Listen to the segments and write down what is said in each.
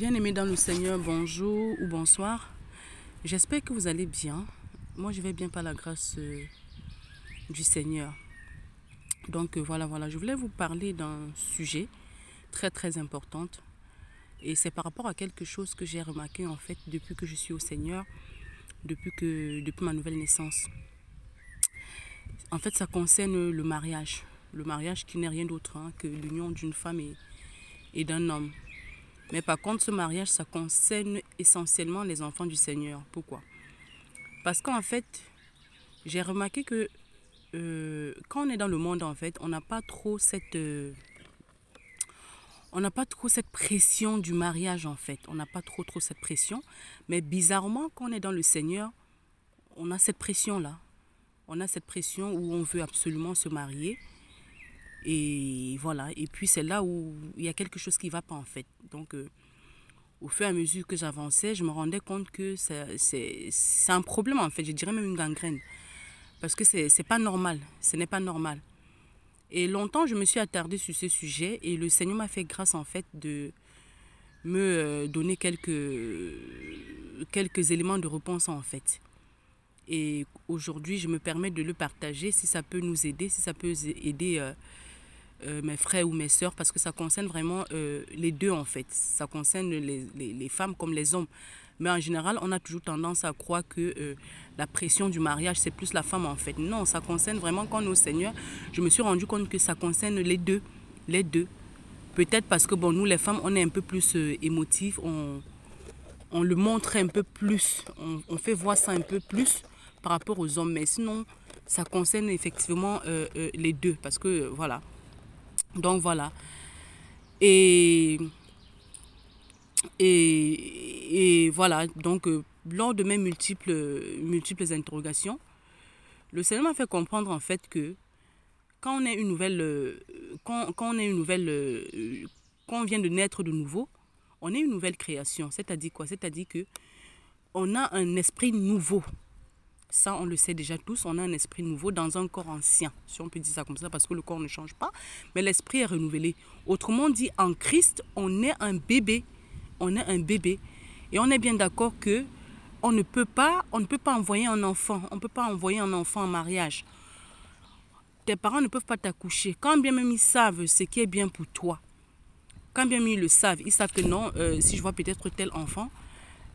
Bien-aimés dans le Seigneur, bonjour ou bonsoir. J'espère que vous allez bien. Moi, je vais bien par la grâce du Seigneur. Donc, voilà. Je voulais vous parler d'un sujet très important. Et c'est par rapport à quelque chose que j'ai remarqué, en fait, depuis que je suis au Seigneur, depuis ma nouvelle naissance. En fait, ça concerne le mariage. Le mariage qui n'est rien d'autre que l'union d'une femme et d'un homme. Mais par contre, ce mariage, ça concerne essentiellement les enfants du Seigneur. Pourquoi? Parce qu'en fait, j'ai remarqué que quand on est dans le monde, en fait, on n'a pas trop cette pression du mariage, en fait. On n'a pas trop cette pression. Mais bizarrement, quand on est dans le Seigneur, on a cette pression-là. On a cette pression où on veut absolument se marier. Et voilà, et puis c'est là où il y a quelque chose qui ne va pas en fait. Donc au fur et à mesure que j'avançais, je me rendais compte que c'est un problème en fait, je dirais même une gangrène. Parce que c'est pas normal, ce n'est pas normal. Et longtemps je me suis attardée sur ce sujet et le Seigneur m'a fait grâce en fait de me donner quelques éléments de réponse en fait. Et aujourd'hui je me permets de le partager si ça peut nous aider, si ça peut aider mes frères ou mes sœurs, parce que ça concerne vraiment les deux en fait. Ça concerne les femmes comme les hommes. Mais en général, on a toujours tendance à croire que la pression du mariage, c'est plus la femme en fait. Non, ça concerne vraiment quand on est au Seigneur. Je me suis rendu compte que ça concerne les deux. Les deux. Peut-être parce que bon, nous les femmes, on est un peu plus émotifs, on le montre un peu plus, on fait voir ça un peu plus par rapport aux hommes. Mais sinon, ça concerne effectivement les deux. Parce que voilà. Donc voilà. Et voilà. Donc lors de mes multiples interrogations, le Seigneur m'a fait comprendre en fait que quand on est une nouvelle, quand on vient de naître de nouveau, on est une nouvelle création. C'est-à-dire quoi? C'est-à-dire que on a un esprit nouveau. Ça, on le sait déjà tous, on a un esprit nouveau dans un corps ancien, si on peut dire ça comme ça, parce que le corps ne change pas, mais l'esprit est renouvelé. Autrement dit, en Christ, on est un bébé. On est un bébé. Et on est bien d'accord que on ne peut pas envoyer un enfant. On ne peut pas envoyer un enfant en mariage. Tes parents ne peuvent pas t'accoucher. Quand bien même ils savent ce qui est bien pour toi, quand bien même ils le savent, ils savent que non, si je vois peut-être tel enfant,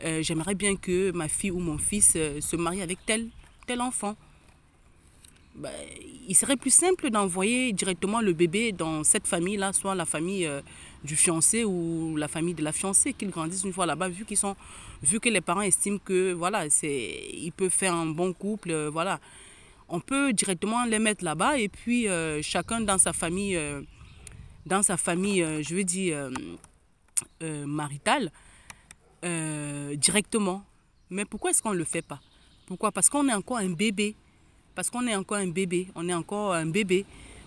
j'aimerais bien que ma fille ou mon fils se marie avec tel enfant. Ben, il serait plus simple d'envoyer directement le bébé dans cette famille-là, soit la famille du fiancé ou la famille de la fiancée, qu'ils grandissent une fois là-bas, vu que les parents estiment que voilà, ils peuvent faire un bon couple, voilà. On peut directement les mettre là-bas et puis chacun dans sa famille, je veux dire, maritale, directement. Mais pourquoi est-ce qu'on ne le fait pas? Pourquoi? Parce qu'on est encore un bébé. On est encore un bébé.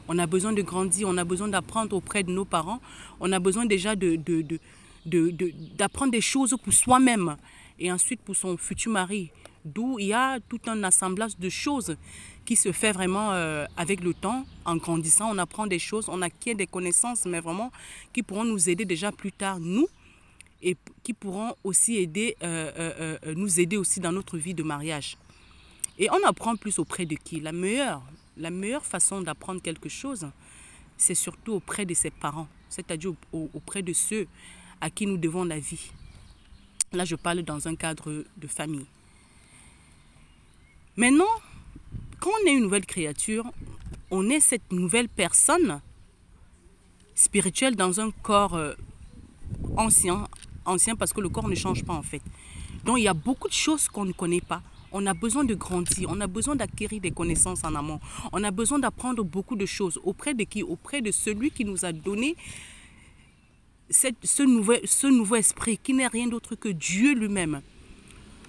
On a besoin de grandir, on a besoin d'apprendre auprès de nos parents. On a besoin déjà d'apprendre des choses pour soi-même et ensuite pour son futur mari. D'où il y a tout un assemblage de choses qui se fait vraiment avec le temps. En grandissant, on apprend des choses, on acquiert des connaissances, mais vraiment qui pourront nous aider déjà plus tard, nous, et qui pourront aussi nous aider aussi dans notre vie de mariage. Et on apprend plus auprès de qui? La meilleure façon d'apprendre quelque chose, c'est surtout auprès de ses parents, c'est-à-dire auprès de ceux à qui nous devons la vie. Là, je parle dans un cadre de famille. Maintenant, quand on est une nouvelle créature, on est cette nouvelle personne spirituelle dans un corps ancien parce que le corps ne change pas en fait. Donc il y a beaucoup de choses qu'on ne connaît pas. On a besoin de grandir, on a besoin d'acquérir des connaissances en amont. On a besoin d'apprendre beaucoup de choses. Auprès de qui? Auprès de celui qui nous a donné ce nouveau esprit qui n'est rien d'autre que Dieu lui-même.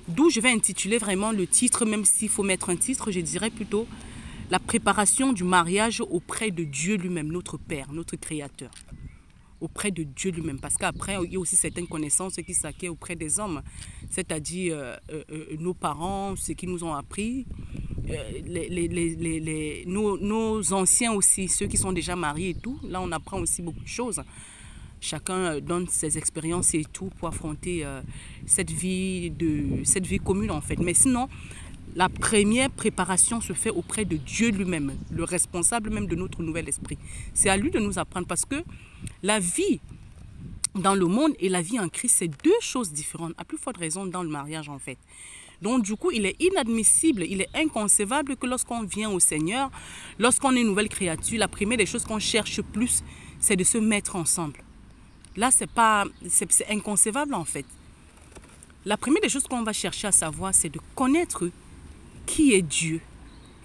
D'où je vais intituler vraiment le titre, même s'il faut mettre un titre, je dirais plutôt la préparation du mariage auprès de Dieu lui-même, notre Père, notre Créateur. Auprès de Dieu lui-même. Parce qu'après, il y a aussi certaines connaissances qui s'acquièrent auprès des hommes. C'est-à-dire nos parents, ce qu'ils nous ont appris, nos anciens aussi, ceux qui sont déjà mariés et tout. Là, on apprend aussi beaucoup de choses. chacun donne ses expériences et tout pour affronter cette vie commune en fait. Mais sinon, la première préparation se fait auprès de Dieu lui-même, le responsable même de notre nouvel esprit. C'est à lui de nous apprendre parce que la vie dans le monde et la vie en Christ, c'est deux choses différentes. À plus forte raison dans le mariage en fait. Donc du coup, il est inadmissible, il est inconcevable que lorsqu'on vient au Seigneur, lorsqu'on est une nouvelle créature, la première des choses qu'on cherche plus, c'est de se mettre ensemble. Là, c'est inconcevable en fait. La première des choses qu'on va chercher à savoir, c'est de connaître qui est Dieu,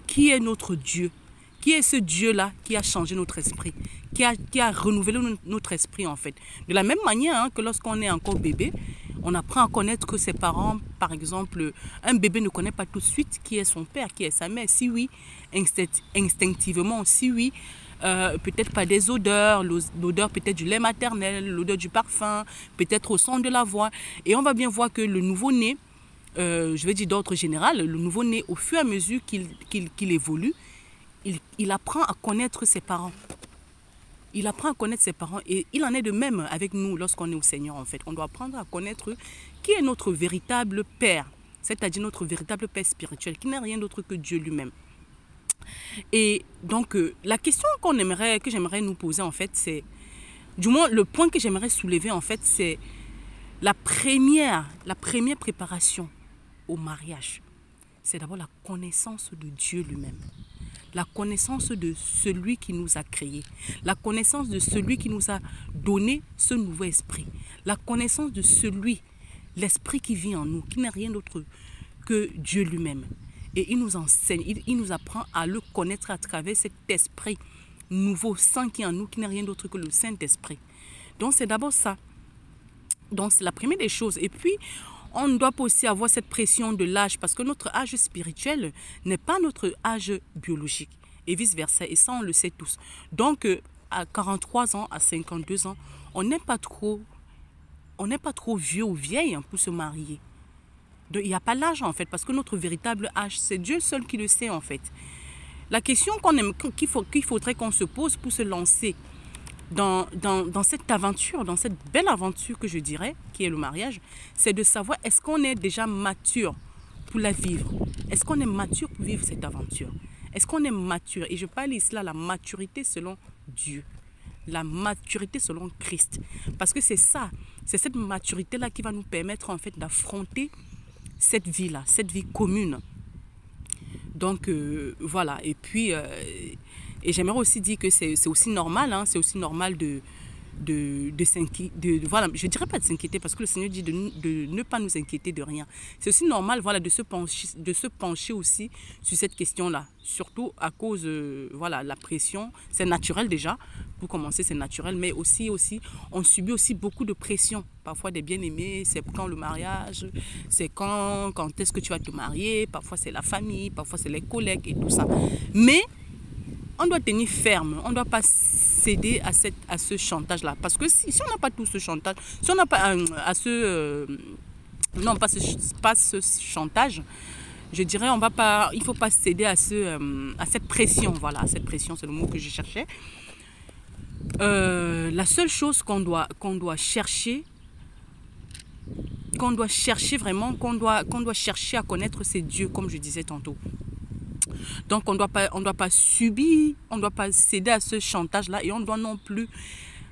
qui est notre Dieu, qui est ce Dieu-là qui a changé notre esprit, qui a renouvelé notre esprit en fait. De la même manière que lorsqu'on est encore bébé, on apprend à connaître que ses parents, par exemple, un bébé ne connaît pas tout de suite qui est son père, qui est sa mère. Si oui, instinctivement, si oui, peut-être pas des odeurs, l'odeur peut-être du lait maternel, l'odeur du parfum, peut-être au son de la voix. Et on va bien voir que le nouveau-né, je vais dire d'ordre général, le nouveau-né, au fur et à mesure qu'il évolue, il apprend à connaître ses parents. Il apprend à connaître ses parents et il en est de même avec nous lorsqu'on est au Seigneur en fait. On doit apprendre à connaître qui est notre véritable Père, c'est-à-dire notre véritable Père spirituel, qui n'est rien d'autre que Dieu lui-même. Et donc, la question que j'aimerais nous poser en fait, c'est, du moins le point que j'aimerais soulever en fait, c'est la première préparation au mariage. C'est d'abord la connaissance de Dieu lui-même. La connaissance de celui qui nous a créés, la connaissance de celui qui nous a donné ce nouveau esprit, la connaissance de celui, l'esprit qui vit en nous, qui n'est rien d'autre que Dieu lui-même. Et il nous enseigne, il nous apprend à le connaître à travers cet esprit nouveau, saint qui est en nous, qui n'est rien d'autre que le Saint-Esprit. Donc c'est d'abord ça. Donc c'est la première des choses. Et puis, on ne doit pas aussi avoir cette pression de l'âge parce que notre âge spirituel n'est pas notre âge biologique et vice-versa. Et ça, on le sait tous. Donc, à 43 ans, à 52 ans, on n'est pas trop vieux ou vieille pour se marier. Donc, il n'y a pas l'âge en fait parce que notre véritable âge, c'est Dieu seul qui le sait en fait. La question qu'il faudrait qu'on se pose pour se lancer dans cette aventure, dans cette belle aventure que je dirais, qui est le mariage, c'est de savoir est-ce qu'on est déjà mature pour la vivre? Est-ce qu'on est mature pour vivre cette aventure? Est-ce qu'on est mature? Et je parle ici là, la maturité selon Dieu, la maturité selon Christ. Parce que c'est ça, c'est cette maturité-là qui va nous permettre en fait d'affronter cette vie-là, cette vie commune. Donc voilà, et puis... Et j'aimerais aussi dire que c'est aussi normal, hein, c'est aussi normal voilà, je ne dirais pas de s'inquiéter parce que le Seigneur dit de ne pas nous inquiéter de rien. C'est aussi normal voilà, de se pencher aussi sur cette question-là, surtout à cause voilà, la pression. C'est naturel déjà, pour commencer c'est naturel, mais aussi on subit aussi beaucoup de pression. Parfois des bien-aimés, c'est quand le mariage, c'est quand est-ce que tu vas te marier, parfois c'est la famille, parfois c'est les collègues et tout ça. Mais on doit tenir ferme, on ne doit pas céder à ce chantage-là. Parce que si on n'a pas tout ce chantage, si on n'a pas pas ce chantage, je dirais il ne faut pas céder à cette pression. Voilà, cette pression, c'est le mot que je cherchais. La seule chose qu'on doit chercher vraiment, qu'on doit chercher à connaître, c'est Dieu, comme je disais tantôt. Donc on ne doit pas subir, on ne doit pas céder à ce chantage-là et on ne doit non plus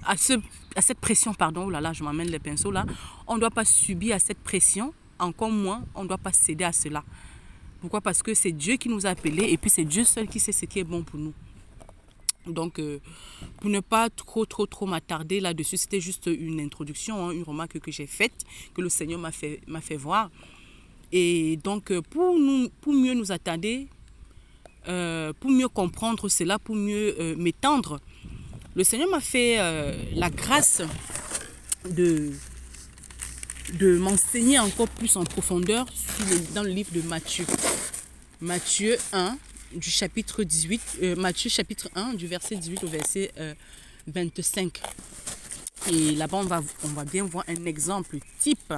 à cette pression, pardon, oh là là, je m'amène les pinceaux là, on ne doit pas subir à cette pression, encore moins, on ne doit pas céder à cela. Pourquoi? Parce que c'est Dieu qui nous a appelés et puis c'est Dieu seul qui sait ce qui est bon pour nous. Donc, pour ne pas trop m'attarder là-dessus, c'était juste une introduction, hein, une remarque que j'ai faite, que le Seigneur m'a fait voir. Et donc, pour mieux nous attarder, pour mieux comprendre cela, pour mieux m'étendre, le Seigneur m'a fait la grâce de m'enseigner encore plus en profondeur dans le livre de Matthieu. Matthieu 1, du chapitre 18, Matthieu chapitre 1, du verset 18 au verset 25. Et là-bas, on va bien voir un exemple type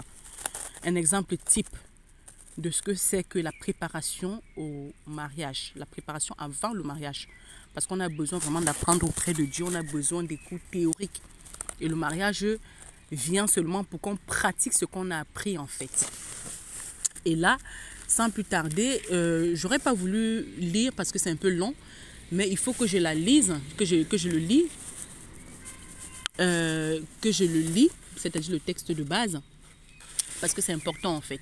de ce que c'est que la préparation au mariage, la préparation avant le mariage. Parce qu'on a besoin vraiment d'apprendre auprès de Dieu, on a besoin des cours théoriques Et le mariage vient seulement pour qu'on pratique ce qu'on a appris en fait. Et là, sans plus tarder, j'aurais pas voulu lire parce que c'est un peu long, mais il faut que je la lise, que je le lis, c'est-à-dire le texte de base, parce que c'est important en fait.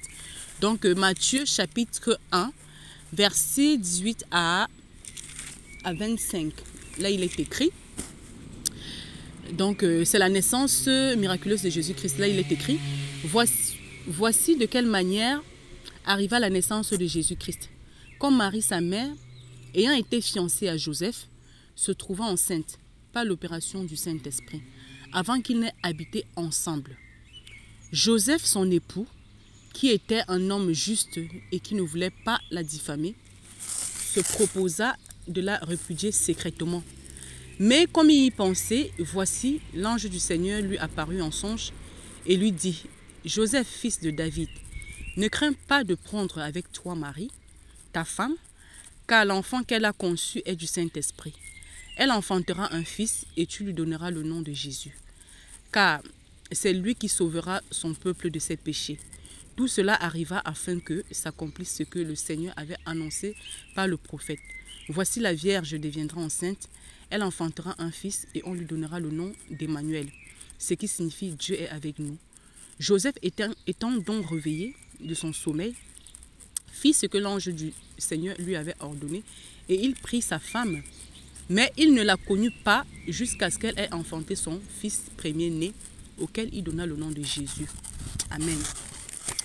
Donc Matthieu chapitre 1, verset 18 à 25. Là, il est écrit. Donc, c'est la naissance miraculeuse de Jésus-Christ. Là, il est écrit. Voici de quelle manière arriva la naissance de Jésus-Christ. Comme Marie, sa mère, ayant été fiancée à Joseph, se trouva enceinte par l'opération du Saint-Esprit, avant qu'ils n'aient habité ensemble. Joseph, son époux, qui était un homme juste et qui ne voulait pas la diffamer, se proposa de la répudier secrètement. Mais comme il y pensait, voici, l'ange du Seigneur lui apparut en songe et lui dit, « Joseph, fils de David, ne crains pas de prendre avec toi Marie, ta femme, car l'enfant qu'elle a conçu est du Saint-Esprit. Elle enfantera un fils et tu lui donneras le nom de Jésus, car c'est lui qui sauvera son peuple de ses péchés. » Tout cela arriva afin que s'accomplisse ce que le Seigneur avait annoncé par le prophète. « Voici la Vierge deviendra enceinte, elle enfantera un fils et on lui donnera le nom d'Emmanuel, ce qui signifie Dieu est avec nous. » Joseph étant donc réveillé de son sommeil, fit ce que l'ange du Seigneur lui avait ordonné et il prit sa femme. Mais il ne la connut pas jusqu'à ce qu'elle ait enfanté son fils premier-né, auquel il donna le nom de Jésus. Amen.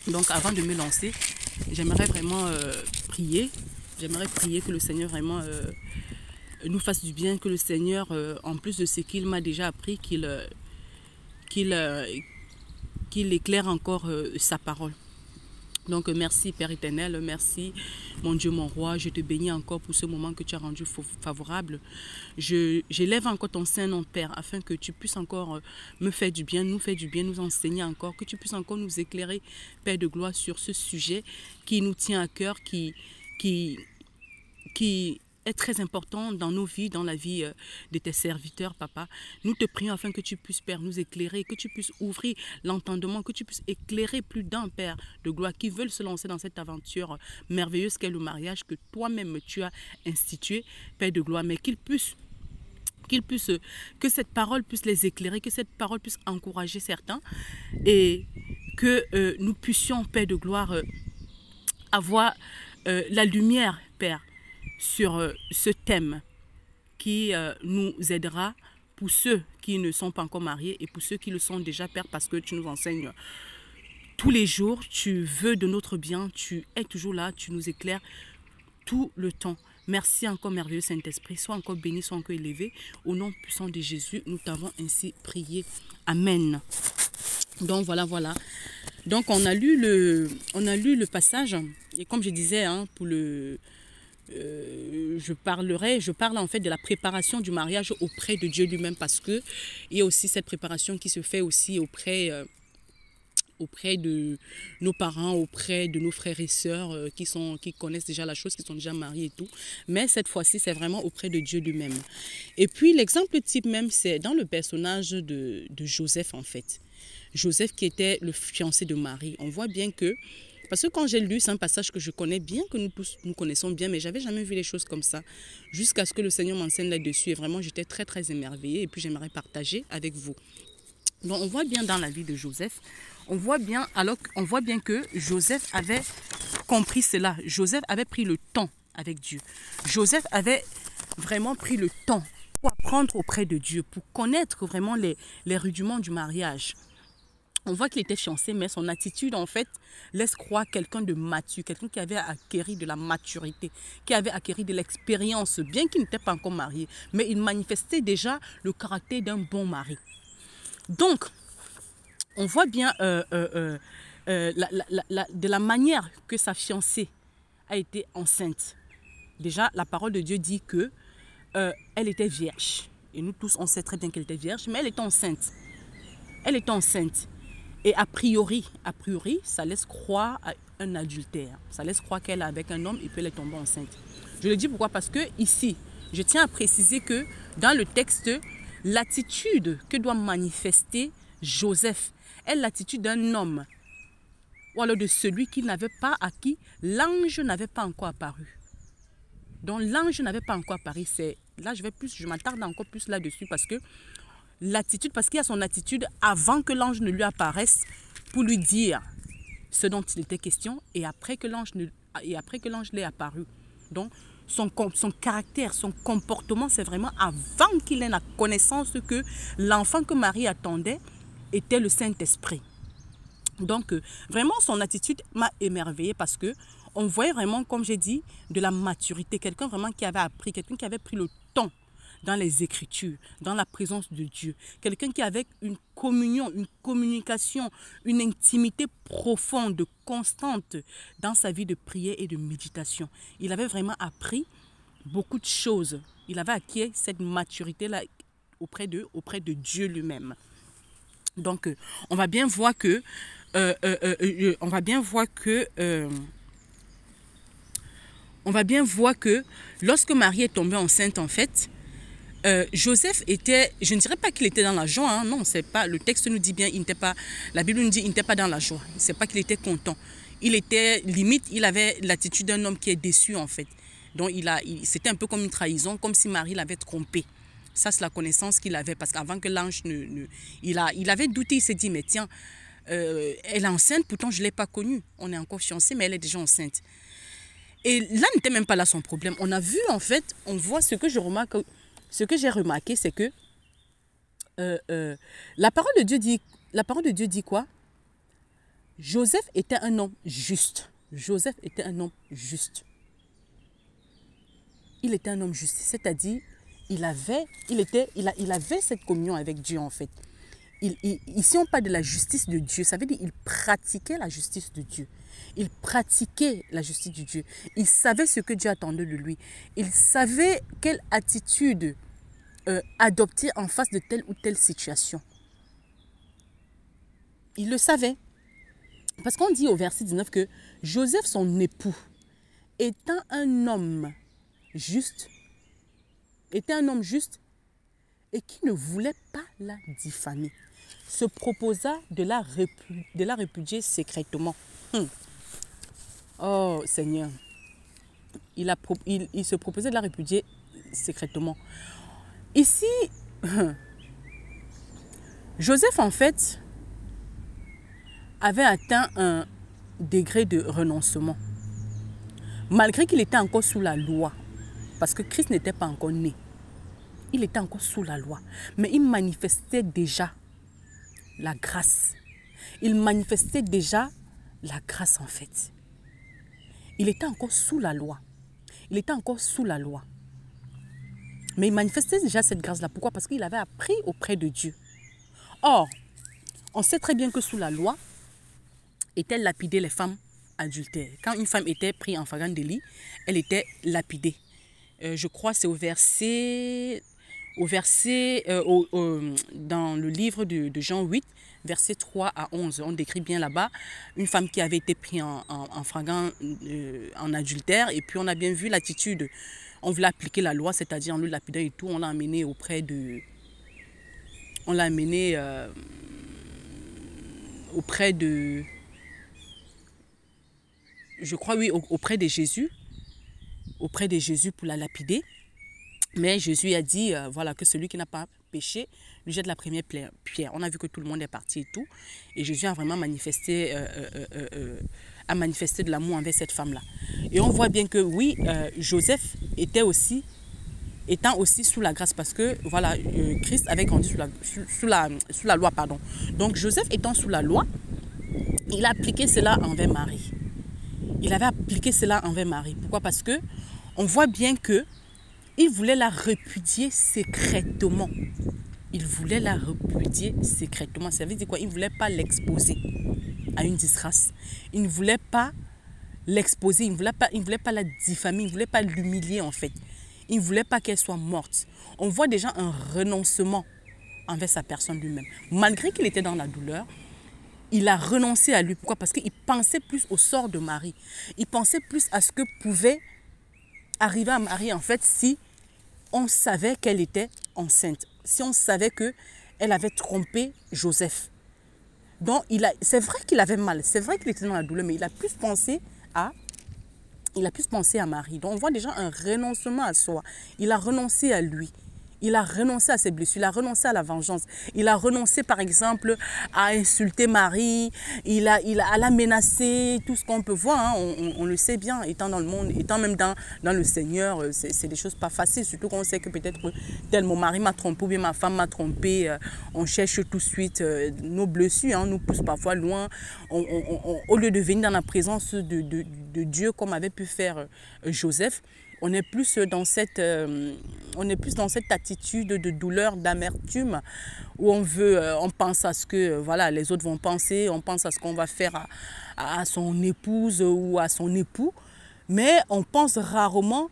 Donc avant de me lancer, j'aimerais vraiment prier. J'aimerais prier que le Seigneur vraiment nous fasse du bien, que le Seigneur, en plus de ce qu'il m'a déjà appris, qu'il éclaire encore sa parole. Donc merci Père éternel, merci mon Dieu, mon roi, je te bénis encore pour ce moment que tu as rendu favorable. J'élève encore ton Saint-Nom Père afin que tu puisses encore me faire du bien, nous enseigner encore, que tu puisses encore nous éclairer Père de gloire sur ce sujet qui nous tient à cœur, qui est très important dans nos vies, dans la vie de tes serviteurs, Papa. Nous te prions afin que tu puisses, Père, nous éclairer, que tu puisses ouvrir l'entendement, que tu puisses éclairer plus d'un, Père de gloire, qui veulent se lancer dans cette aventure merveilleuse qu'est le mariage, que toi-même tu as institué, Père de gloire, mais que cette parole puisse les éclairer, que cette parole puisse encourager certains et que nous puissions, Père de gloire, avoir la lumière, Père, sur ce thème qui nous aidera pour ceux qui ne sont pas encore mariés et pour ceux qui le sont déjà, Père, parce que tu nous enseignes tous les jours, tu veux de notre bien, tu es toujours là, tu nous éclaires tout le temps. Merci encore, merveilleux Saint-Esprit, sois encore béni, sois encore élevé. Au nom puissant de Jésus, nous t'avons ainsi prié. Amen. Donc voilà. Donc on a lu le passage et comme je disais, hein, pour le... je parle en fait de la préparation du mariage auprès de Dieu lui-même parce que il y a aussi cette préparation qui se fait aussi auprès de nos parents, auprès de nos frères et sœurs qui connaissent déjà la chose, qui sont déjà mariés et tout. Mais cette fois-ci, c'est vraiment auprès de Dieu lui-même. Et puis l'exemple type même, c'est dans le personnage de Joseph en fait. Joseph qui était le fiancé de Marie. On voit bien que parce que quand j'ai lu, c'est un passage que je connais bien, que nous tous nous connaissons bien, mais je n'avais jamais vu les choses comme ça, jusqu'à ce que le Seigneur m'enseigne là-dessus. Et vraiment, j'étais très, très émerveillée et puis j'aimerais partager avec vous. Donc, on voit bien dans la vie de Joseph, on voit bien que Joseph avait compris cela. Joseph avait pris le temps avec Dieu. Joseph avait vraiment pris le temps pour apprendre auprès de Dieu, pour connaître vraiment les rudiments du mariage. On voit qu'il était fiancé, mais son attitude, en fait, laisse croire quelqu'un de mature, quelqu'un qui avait acquis de la maturité, qui avait acquis de l'expérience, bien qu'il n'était pas encore marié. Mais il manifestait déjà le caractère d'un bon mari. Donc, on voit bien de la manière que sa fiancée a été enceinte. Déjà, la parole de Dieu dit que elle était vierge. Et nous tous, on sait très bien qu'elle était vierge, mais elle était enceinte. Elle était enceinte. Et a priori, ça laisse croire à un adultère. Ça laisse croire qu'elle est avec un homme et puis elle est tombée enceinte. Je le dis pourquoi? Parce que ici, je tiens à préciser que dans le texte, l'attitude que doit manifester Joseph est l'attitude d'un homme, ou alors de celui qui n'avait pas, à qui l'ange n'avait pas encore apparu. Donc l'ange n'avait pas encore apparu. Là, je m'attarde encore plus là-dessus parce que l'attitude, parce qu'il y a son attitude avant que l'ange ne lui apparaisse pour lui dire ce dont il était question et après que l'ange l'ait apparu. Donc son caractère, son comportement, c'est vraiment avant qu'il ait la connaissance que l'enfant que Marie attendait était le Saint-Esprit. Donc vraiment son attitude m'a émerveillée parce que on voyait vraiment, comme j'ai dit, de la maturité, quelqu'un vraiment qui avait appris, quelqu'un qui avait pris le temps dans les Écritures, dans la présence de Dieu. Quelqu'un qui avait une communion, une communication, une intimité profonde, constante dans sa vie de prière et de méditation. Il avait vraiment appris beaucoup de choses. Il avait acquis cette maturité-là auprès de Dieu lui-même. Donc, on va bien voir que lorsque Marie est tombée enceinte, en fait, Joseph était, je ne dirais pas qu'il était dans la joie, hein, non, c'est pas, le texte nous dit bien, la Bible nous dit qu'il n'était pas dans la joie, c'est pas qu'il était content. Il était, limite, il avait l'attitude d'un homme qui est déçu, en fait. Donc, c'était un peu comme une trahison, comme si Marie l'avait trompé. Ça, c'est la connaissance qu'il avait, parce qu'avant que l'ange il avait douté, il s'est dit, mais tiens, elle est enceinte, pourtant je ne l'ai pas connue. On est encore fiancés, mais elle est déjà enceinte. Et là, n'était même pas là son problème. On a vu, en fait, on voit ce que j'ai remarqué, c'est que la parole de Dieu dit quoi? Joseph était un homme juste. Joseph était un homme juste. Il était un homme juste, c'est-à-dire il avait cette communion avec Dieu, en fait. Ici, on parle de la justice de Dieu. Ça veut dire qu'il pratiquait la justice de Dieu. Il pratiquait la justice de Dieu. Il savait ce que Dieu attendait de lui. Il savait quelle attitude adopter en face de telle ou telle situation. Il le savait. Parce qu'on dit au verset 19 que Joseph, son époux, étant un homme juste et qui ne voulait pas la diffamer, se proposa de la répudier secrètement. Oh Seigneur, il se proposait de la répudier secrètement. Ici, Joseph, en fait, avait atteint un degré de renoncement. Malgré qu'il était encore sous la loi, parce que Christ n'était pas encore né. Il était encore sous la loi, mais il manifestait déjà la grâce. Il manifestait déjà la grâce, en fait. Il était encore sous la loi. Il était encore sous la loi. Mais il manifestait déjà cette grâce-là. Pourquoi? Parce qu'il avait appris auprès de Dieu. Or, on sait très bien que sous la loi, étaient lapidées les femmes adultères. Quand une femme était prise en flagrant délit, elle était lapidée. Je crois que c'est dans le livre de Jean 8, versets 3 à 11. On décrit bien là-bas une femme qui avait été prise en flagrant en adultère. Et puis on a bien vu l'attitude. On voulait appliquer la loi, c'est-à-dire en le lapidant et tout. On l'a amené auprès de... Je crois, oui, auprès de Jésus. Auprès de Jésus pour la lapider. Mais Jésus a dit, voilà, que celui qui n'a pas péché lui jette la première pierre. On a vu que tout le monde est parti et tout. Et Jésus a vraiment manifesté de l'amour envers cette femme-là. Et on voit bien que, oui, Joseph étant aussi sous la grâce parce que, voilà, Christ avait grandi sous la loi, pardon. Donc, Joseph étant sous la loi, il a appliqué cela envers Marie. Il avait appliqué cela envers Marie. Pourquoi? Parce que on voit bien que il voulait la répudier secrètement. Il voulait la répudier secrètement. Ça veut dire quoi? Il ne voulait pas l'exposer à une disgrâce. Il ne voulait pas l'exposer. Il ne voulait pas la diffamer. Il ne voulait pas l'humilier, en fait. Il ne voulait pas qu'elle soit morte. On voit déjà un renoncement envers sa personne lui-même. Malgré qu'il était dans la douleur, il a renoncé à lui. Pourquoi? Parce qu'il pensait plus au sort de Marie. Il pensait plus à ce que pouvait arriver à Marie, en fait, si on savait qu'elle était enceinte. si on savait qu'elle avait trompé Joseph. Donc, c'est vrai qu'il avait mal, c'est vrai qu'il était dans la douleur, mais il a plus pensé à Marie. Donc, on voit déjà un renoncement à soi. Il a renoncé à lui. Il a renoncé à ses blessures, il a renoncé à la vengeance. Il a renoncé, par exemple, à insulter Marie. Il a la menacer, tout ce qu'on peut voir. Hein. On le sait bien, étant dans le monde, étant même dans le Seigneur, c'est des choses pas faciles. Surtout qu'on sait que peut-être tel mon mari m'a trompé ou bien ma femme m'a trompé. On cherche tout de suite. Nos blessures nous poussent parfois loin. Au lieu de venir dans la présence de Dieu, comme avait pu faire Joseph, on est plus dans cette attitude de douleur, d'amertume, où on pense à ce que voilà, les autres vont penser, on pense à ce qu'on va faire à son épouse ou à son époux, mais on pense rarement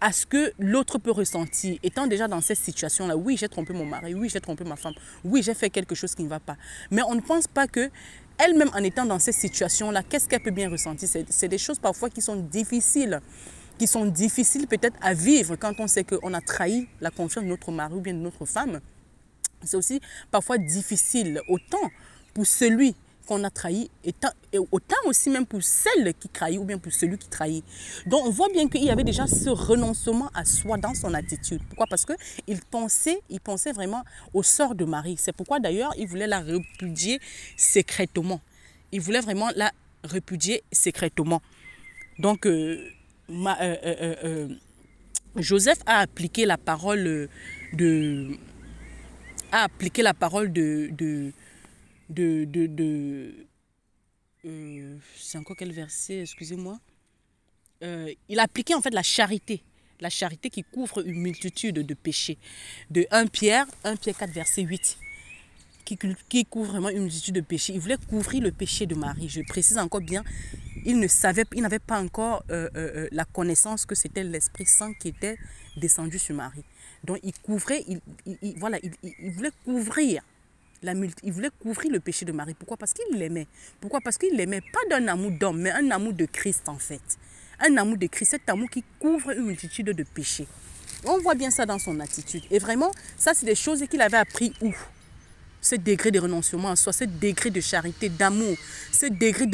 à ce que l'autre peut ressentir. Étant déjà dans cette situation-là, oui, j'ai trompé mon mari, oui, j'ai trompé ma femme, oui, j'ai fait quelque chose qui ne va pas. Mais on ne pense pas que elle-même, en étant dans cette situation-là, qu'est-ce qu'elle peut bien ressentir? C'est des choses parfois qui sont difficiles peut-être à vivre quand on sait qu'on a trahi la confiance de notre mari ou bien de notre femme. C'est aussi parfois difficile, autant pour celui qu'on a trahi, et autant aussi même pour celle qui trahit ou bien pour celui qui trahit. Donc on voit bien qu'il y avait déjà ce renoncement à soi dans son attitude. Pourquoi? Parce qu'il pensait vraiment au sort de Marie. C'est pourquoi d'ailleurs il voulait la répudier secrètement. Il voulait vraiment la répudier secrètement. Donc Joseph a appliqué la parole c'est encore quel verset, excusez-moi. Il a appliqué en fait la charité qui couvre une multitude de péchés. De 1 Pierre 4, verset 8. Qui couvre vraiment une multitude de péchés. Il voulait couvrir le péché de Marie. Je précise encore bien, il n'avait pas encore la connaissance que c'était l'Esprit Saint qui était descendu sur Marie. Donc il couvrait, il voulait couvrir il voulait couvrir le péché de Marie. Pourquoi? Parce qu'il l'aimait. Pourquoi? Parce qu'il l'aimait pas d'un amour d'homme, mais un amour de Christ en fait. Un amour de Christ, cet amour qui couvre une multitude de péchés. On voit bien ça dans son attitude. Et vraiment, ça c'est des choses qu'il avait appris où? Ce degré de renoncement à soi, ce degré de charité, d'amour, ce degré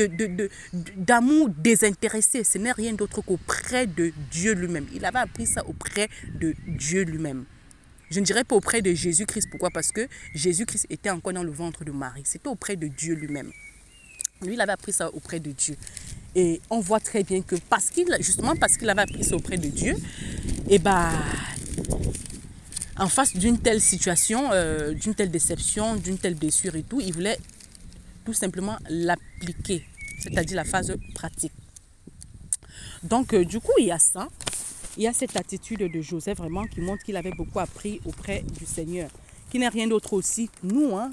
d'amour désintéressé, ce n'est rien d'autre qu'auprès de Dieu lui-même. Il avait appris ça auprès de Dieu lui-même. Je ne dirais pas auprès de Jésus-Christ. Pourquoi? Parce que Jésus-Christ était encore dans le ventre de Marie. C'était auprès de Dieu lui-même. Lui, il avait appris ça auprès de Dieu. Et on voit très bien que justement parce qu'il avait appris ça auprès de Dieu, et en face d'une telle situation, d'une telle déception, d'une telle blessure et tout, il voulait tout simplement l'appliquer, c'est-à-dire la phase pratique. Donc, du coup, il y a ça. Il y a cette attitude de Joseph vraiment qui montre qu'il avait beaucoup appris auprès du Seigneur. Qui n'est rien d'autre aussi que nous, hein,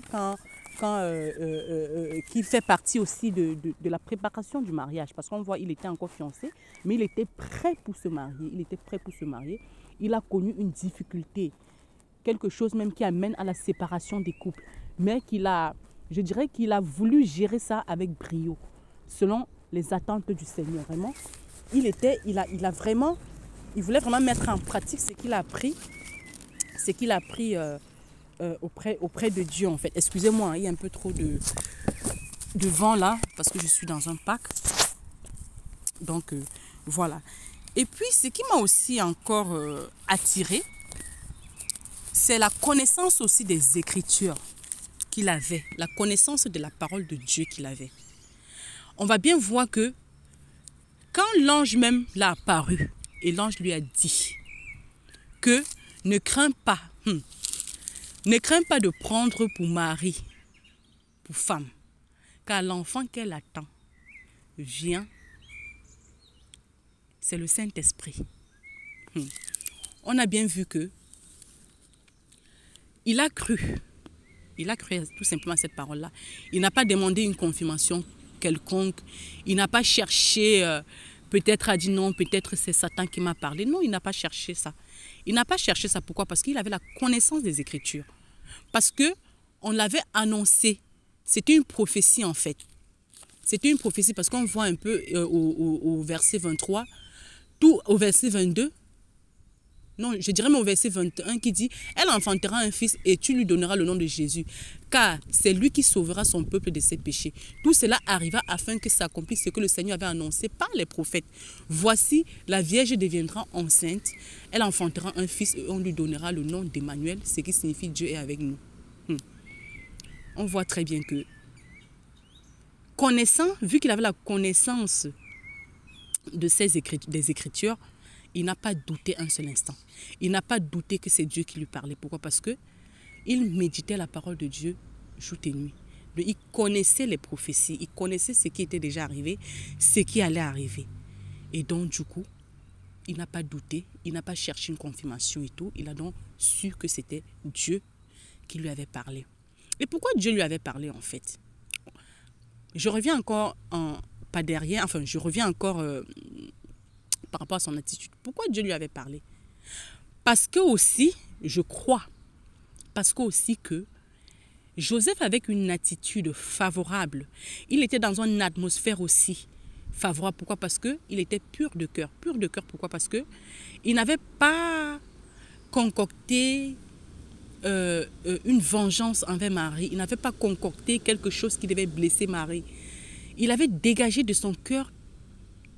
qui fait partie aussi de la préparation du mariage. Parce qu'on voit, il était encore fiancé, mais il était prêt pour se marier. Il a connu une difficulté. Quelque chose même qui amène à la séparation des couples. Mais je dirais qu'il a voulu gérer ça avec brio, selon les attentes du Seigneur. Vraiment, il voulait vraiment mettre en pratique ce qu'il a appris, auprès de Dieu en fait. Excusez-moi, hein, il y a un peu trop de vent là, parce que je suis dans un parc. Donc, voilà. Et puis, ce qui m'a aussi encore attirée, c'est la connaissance aussi des Écritures qu'il avait, la connaissance de la parole de Dieu qu'il avait. On va bien voir que quand l'ange même l'a apparu, et l'ange lui a dit que ne crains pas de prendre pour mari, pour femme, car l'enfant qu'elle attend vient, c'est le Saint-Esprit. On a bien vu que il a cru tout simplement à cette parole-là. Il n'a pas demandé une confirmation quelconque. Il n'a pas cherché, peut-être a dit non, peut-être c'est Satan qui m'a parlé. Non, il n'a pas cherché ça. Il n'a pas cherché ça. Pourquoi? Parce qu'il avait la connaissance des Écritures. Parce qu'on l'avait annoncé. C'était une prophétie en fait. C'était une prophétie parce qu'on voit un peu au verset 23, tout au verset 22. Non, je dirais mon verset 21 qui dit, elle enfantera un fils et tu lui donneras le nom de Jésus, car c'est lui qui sauvera son peuple de ses péchés. Tout cela arriva afin que s'accomplisse ce que le Seigneur avait annoncé par les prophètes. Voici, la Vierge deviendra enceinte, elle enfantera un fils et on lui donnera le nom d'Emmanuel, ce qui signifie Dieu est avec nous. On voit très bien que, connaissant, vu qu'il avait la connaissance de des Écritures, il n'a pas douté un seul instant. Il n'a pas douté que c'est Dieu qui lui parlait. Pourquoi? Parce que il méditait la parole de Dieu jour et nuit. Il connaissait les prophéties, il connaissait ce qui était déjà arrivé, ce qui allait arriver. Et donc, du coup, il n'a pas douté, il n'a pas cherché une confirmation et tout. Il a donc su que c'était Dieu qui lui avait parlé. Et pourquoi Dieu lui avait parlé, en fait? Je reviens encore pas derrière, enfin, je reviens encore par rapport à son attitude. Pourquoi Dieu lui avait parlé? Parce que aussi, je crois, parce que aussi que Joseph avait une attitude favorable. Il était dans une atmosphère aussi favorable. Pourquoi? Parce qu'il était pur de cœur. Pur de cœur, pourquoi? Parce qu'il n'avait pas concocté une vengeance envers Marie. Il n'avait pas concocté quelque chose qui devait blesser Marie. Il avait dégagé de son cœur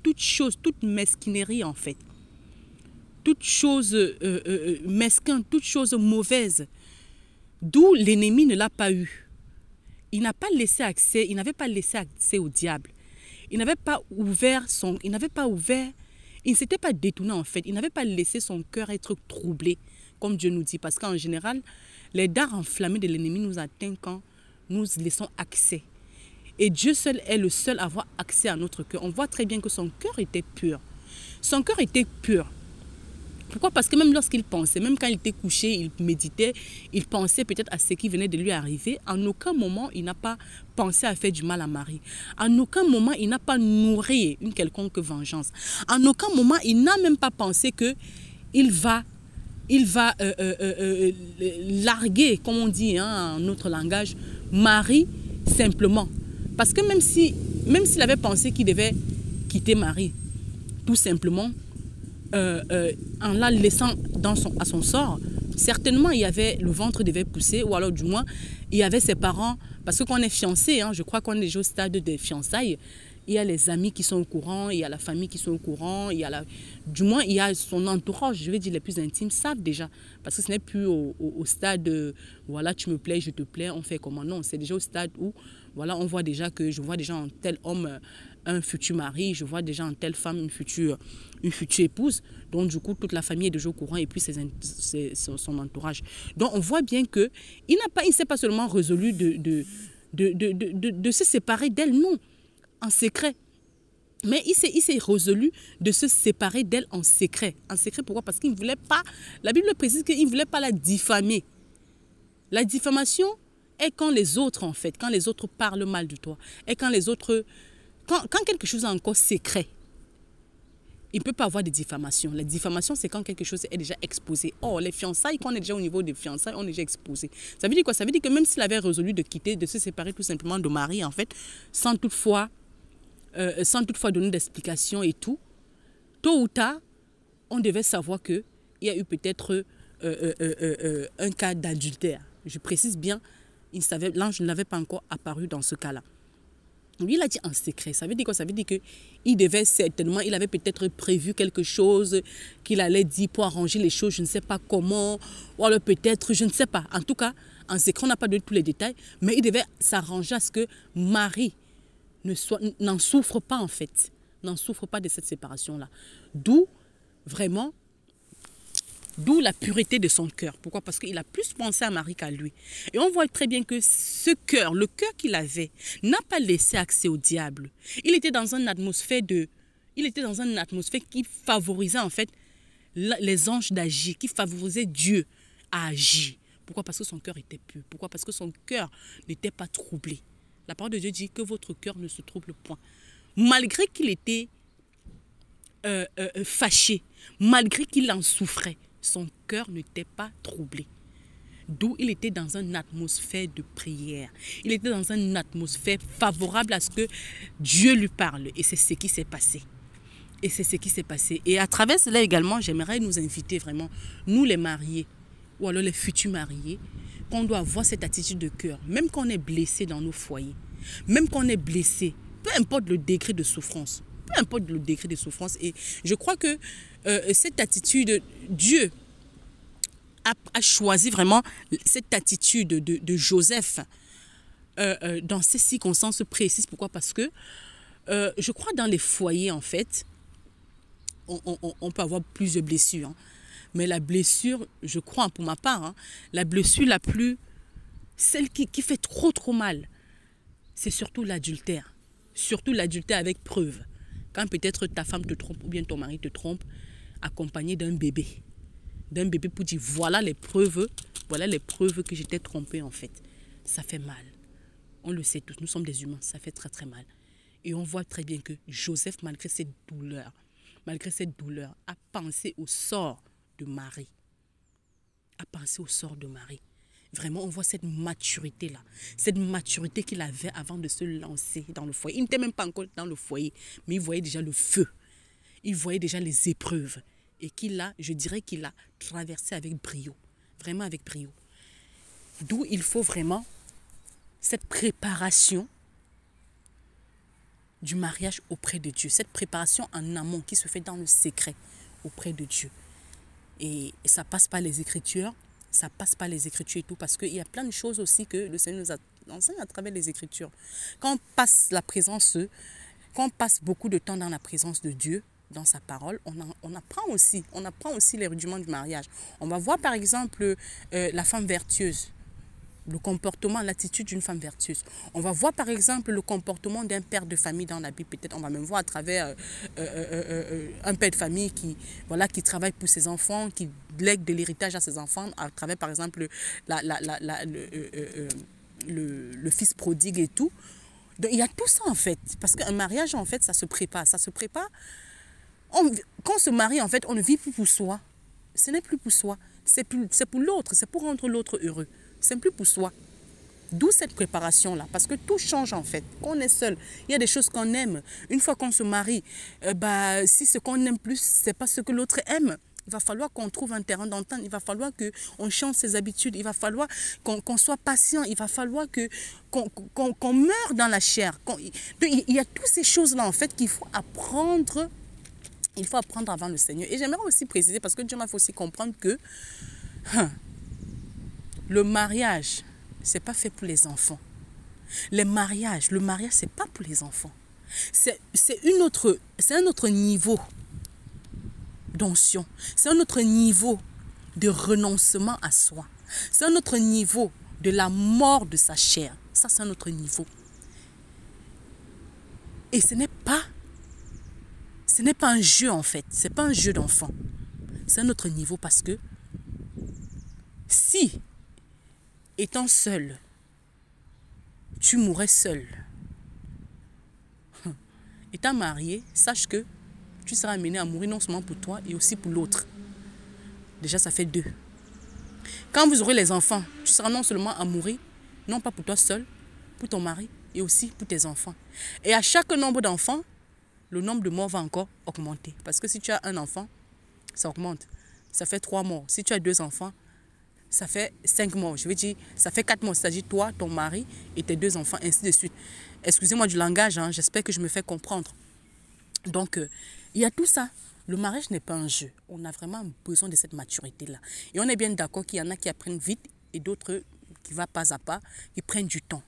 toute chose, toute mesquinerie en fait. Toute chose mesquine, toute chose mauvaise. D'où l'ennemi ne l'a pas eu. Il n'a pas laissé accès, il n'avait pas laissé accès au diable. Il n'avait pas ouvert son, il ne s'était pas détourné en fait. Il n'avait pas laissé son cœur être troublé, comme Dieu nous dit. Parce qu'en général, les dards enflammés de l'ennemi nous atteignent quand nous laissons accès. Et Dieu seul est le seul à avoir accès à notre cœur. On voit très bien que son cœur était pur. Son cœur était pur. Pourquoi? Parce que même lorsqu'il pensait, même quand il était couché, il méditait, il pensait peut-être à ce qui venait de lui arriver. En aucun moment, il n'a pas pensé à faire du mal à Marie. En aucun moment, il n'a pas nourri une quelconque vengeance. En aucun moment, il n'a même pas pensé qu'il va larguer, comme on dit en notre langage, Marie simplement. Parce que même s'il avait pensé qu'il devait quitter Marie, tout simplement, en la laissant à son sort, certainement le ventre devait pousser, ou alors du moins, il y avait ses parents, parce que quand on est fiancé, je crois qu'on est déjà au stade des fiançailles, il y a les amis qui sont au courant, il y a la famille qui sont au courant, du moins il y a son entourage, je vais dire les plus intimes, savent déjà. Parce que ce n'est plus au stade de, voilà, tu me plais, je te plais, on fait comment. Non, c'est déjà au stade où, voilà, on voit déjà que je vois déjà en tel homme un futur mari, je vois déjà en telle femme une future épouse. Donc du coup, toute la famille est déjà au courant et puis son entourage. Donc on voit bien qu'il ne s'est pas seulement résolu de se séparer d'elle, non, en secret. Mais il s'est résolu de se séparer d'elle en secret. En secret, pourquoi? Parce qu'il ne voulait pas, la Bible précise qu'il ne voulait pas la diffamer. La diffamation est quand les autres, en fait, quand les autres parlent mal de toi. Et quand les autres, quand quelque chose est encore secret, il ne peut pas avoir de diffamation. La diffamation, c'est quand quelque chose est déjà exposé. Or, les fiançailles, quand on est déjà au niveau des fiançailles, on est déjà exposé. Ça veut dire quoi? Ça veut dire que même s'il avait résolu de quitter, de se séparer tout simplement de Marie, en fait, sans toutefois donner d'explications et tout, tôt ou tard, on devait savoir qu'il y a eu peut-être un cas d'adultère. Je précise bien, l'ange n'avait pas encore apparu dans ce cas-là. Lui, il a dit en secret. Ça veut dire quoi? Ça veut dire qu'il devait certainement, il avait peut-être prévu quelque chose qu'il allait dire pour arranger les choses, je ne sais pas comment, ou alors peut-être, je ne sais pas. En tout cas, en secret, on n'a pas donné tous les détails, mais il devait s'arranger à ce que Marie n'en souffre pas en fait, n'en souffre pas de cette séparation-là. D'où la pureté de son cœur. Pourquoi? Parce qu'il a plus pensé à Marie qu'à lui. Et on voit très bien que ce cœur, le cœur qu'il avait, n'a pas laissé accès au diable. Il était dans une atmosphère qui favorisait en fait les anges d'agir, qui favorisait Dieu à agir. Pourquoi? Parce que son cœur était pur. Pourquoi? Parce que son cœur n'était pas troublé. La parole de Dieu dit que votre cœur ne se trouble point. Malgré qu'il était fâché, malgré qu'il en souffrait, son cœur n'était pas troublé. D'où il était dans une atmosphère de prière. Il était dans une atmosphère favorable à ce que Dieu lui parle. Et c'est ce qui s'est passé. Et c'est ce qui s'est passé. Et à travers cela également, j'aimerais nous inviter vraiment, nous les mariés, ou alors les futurs mariés, qu'on doit avoir cette attitude de cœur. Même quand on est blessé dans nos foyers, même quand on est blessé, peu importe le degré de souffrance, peu importe le degré de souffrance. Et je crois que cette attitude, Dieu a choisi vraiment cette attitude de Joseph dans ces circonstances précises. Pourquoi? Parce que je crois dans les foyers, en fait, on peut avoir plusieurs blessures. Hein. Mais la blessure, je crois pour ma part, hein, la blessure la plus, celle qui fait trop mal, c'est surtout l'adultère. Surtout l'adultère avec preuve. Quand peut-être ta femme te trompe ou bien ton mari te trompe, accompagné d'un bébé. D'un bébé pour dire voilà les preuves que j'étais trompée en fait. Ça fait mal. On le sait tous, nous sommes des humains, ça fait très mal. Et on voit très bien que Joseph, malgré cette douleur, a pensé au sort de Marie. Vraiment, on voit cette maturité-là. Cette maturité qu'il avait avant de se lancer dans le foyer. Il n'était même pas encore dans le foyer, mais il voyait déjà le feu. Il voyait déjà les épreuves. Et je dirais qu'il a traversé avec brio. Vraiment avec brio. D'où il faut vraiment cette préparation du mariage auprès de Dieu. Cette préparation en amont qui se fait dans le secret auprès de Dieu. Et ça passe par les Écritures. Ça passe par les Écritures et tout. Parce qu'il y a plein de choses aussi que le Seigneur nous enseigne à travers les Écritures. Quand on passe beaucoup de temps dans la présence de Dieu, dans sa parole, on apprend aussi les rudiments du mariage. On va voir par exemple la femme vertueuse. Le comportement, l'attitude d'une femme vertueuse. On va voir par exemple le comportement d'un père de famille dans la Bible. Peut-être on va même voir à travers un père de famille qui travaille pour ses enfants, qui lègue de l'héritage à ses enfants, à travers par exemple le fils prodigue et tout. Donc, il y a tout ça en fait. Parce qu'un mariage en fait, ça se prépare. Quand on se marie en fait, on ne vit plus pour soi. Ce n'est plus pour soi. C'est pour l'autre. C'est pour rendre l'autre heureux. C'est plus pour soi. D'où cette préparation-là. Parce que tout change en fait. Quand on est seul, il y a des choses qu'on aime. Une fois qu'on se marie, si ce qu'on aime plus, ce n'est pas ce que l'autre aime, il va falloir qu'on trouve un terrain d'entente. Il va falloir qu'on change ses habitudes. Il va falloir qu'on soit patient. Il va falloir qu'on meure dans la chair. Il y a toutes ces choses-là en fait qu'il faut apprendre. Il faut apprendre avant le Seigneur. Et j'aimerais aussi préciser, parce que Dieu m'a fait aussi comprendre que le mariage, ce n'est pas fait pour les enfants. Le mariage, ce n'est pas pour les enfants. C'est un autre niveau d'onction. C'est un autre niveau de renoncement à soi. C'est un autre niveau de la mort de sa chair. Ça, c'est un autre niveau. Et ce n'est pas un jeu en fait. Ce n'est pas un jeu d'enfant. C'est un autre niveau parce que si étant seul, tu mourrais seul. Étant marié, sache que tu seras amené à mourir non seulement pour toi et aussi pour l'autre. Déjà, ça fait 2. Quand vous aurez les enfants, tu seras non seulement à mourir, non pas pour toi seul, pour ton mari et aussi pour tes enfants. Et à chaque nombre d'enfants, le nombre de morts va encore augmenter. Parce que si tu as un enfant, ça augmente. Ça fait 3 morts. Si tu as 2 enfants, ça fait 5 morts. Je veux dire, ça fait 4 morts. C'est-à-dire toi, ton mari et tes 2 enfants, ainsi de suite. Excusez-moi du langage, hein, j'espère que je me fais comprendre. Donc, il y a tout ça. Le mariage n'est pas un jeu. On a vraiment besoin de cette maturité-là. Et on est bien d'accord qu'il y en a qui apprennent vite et d'autres qui vont pas à pas, qui prennent du temps.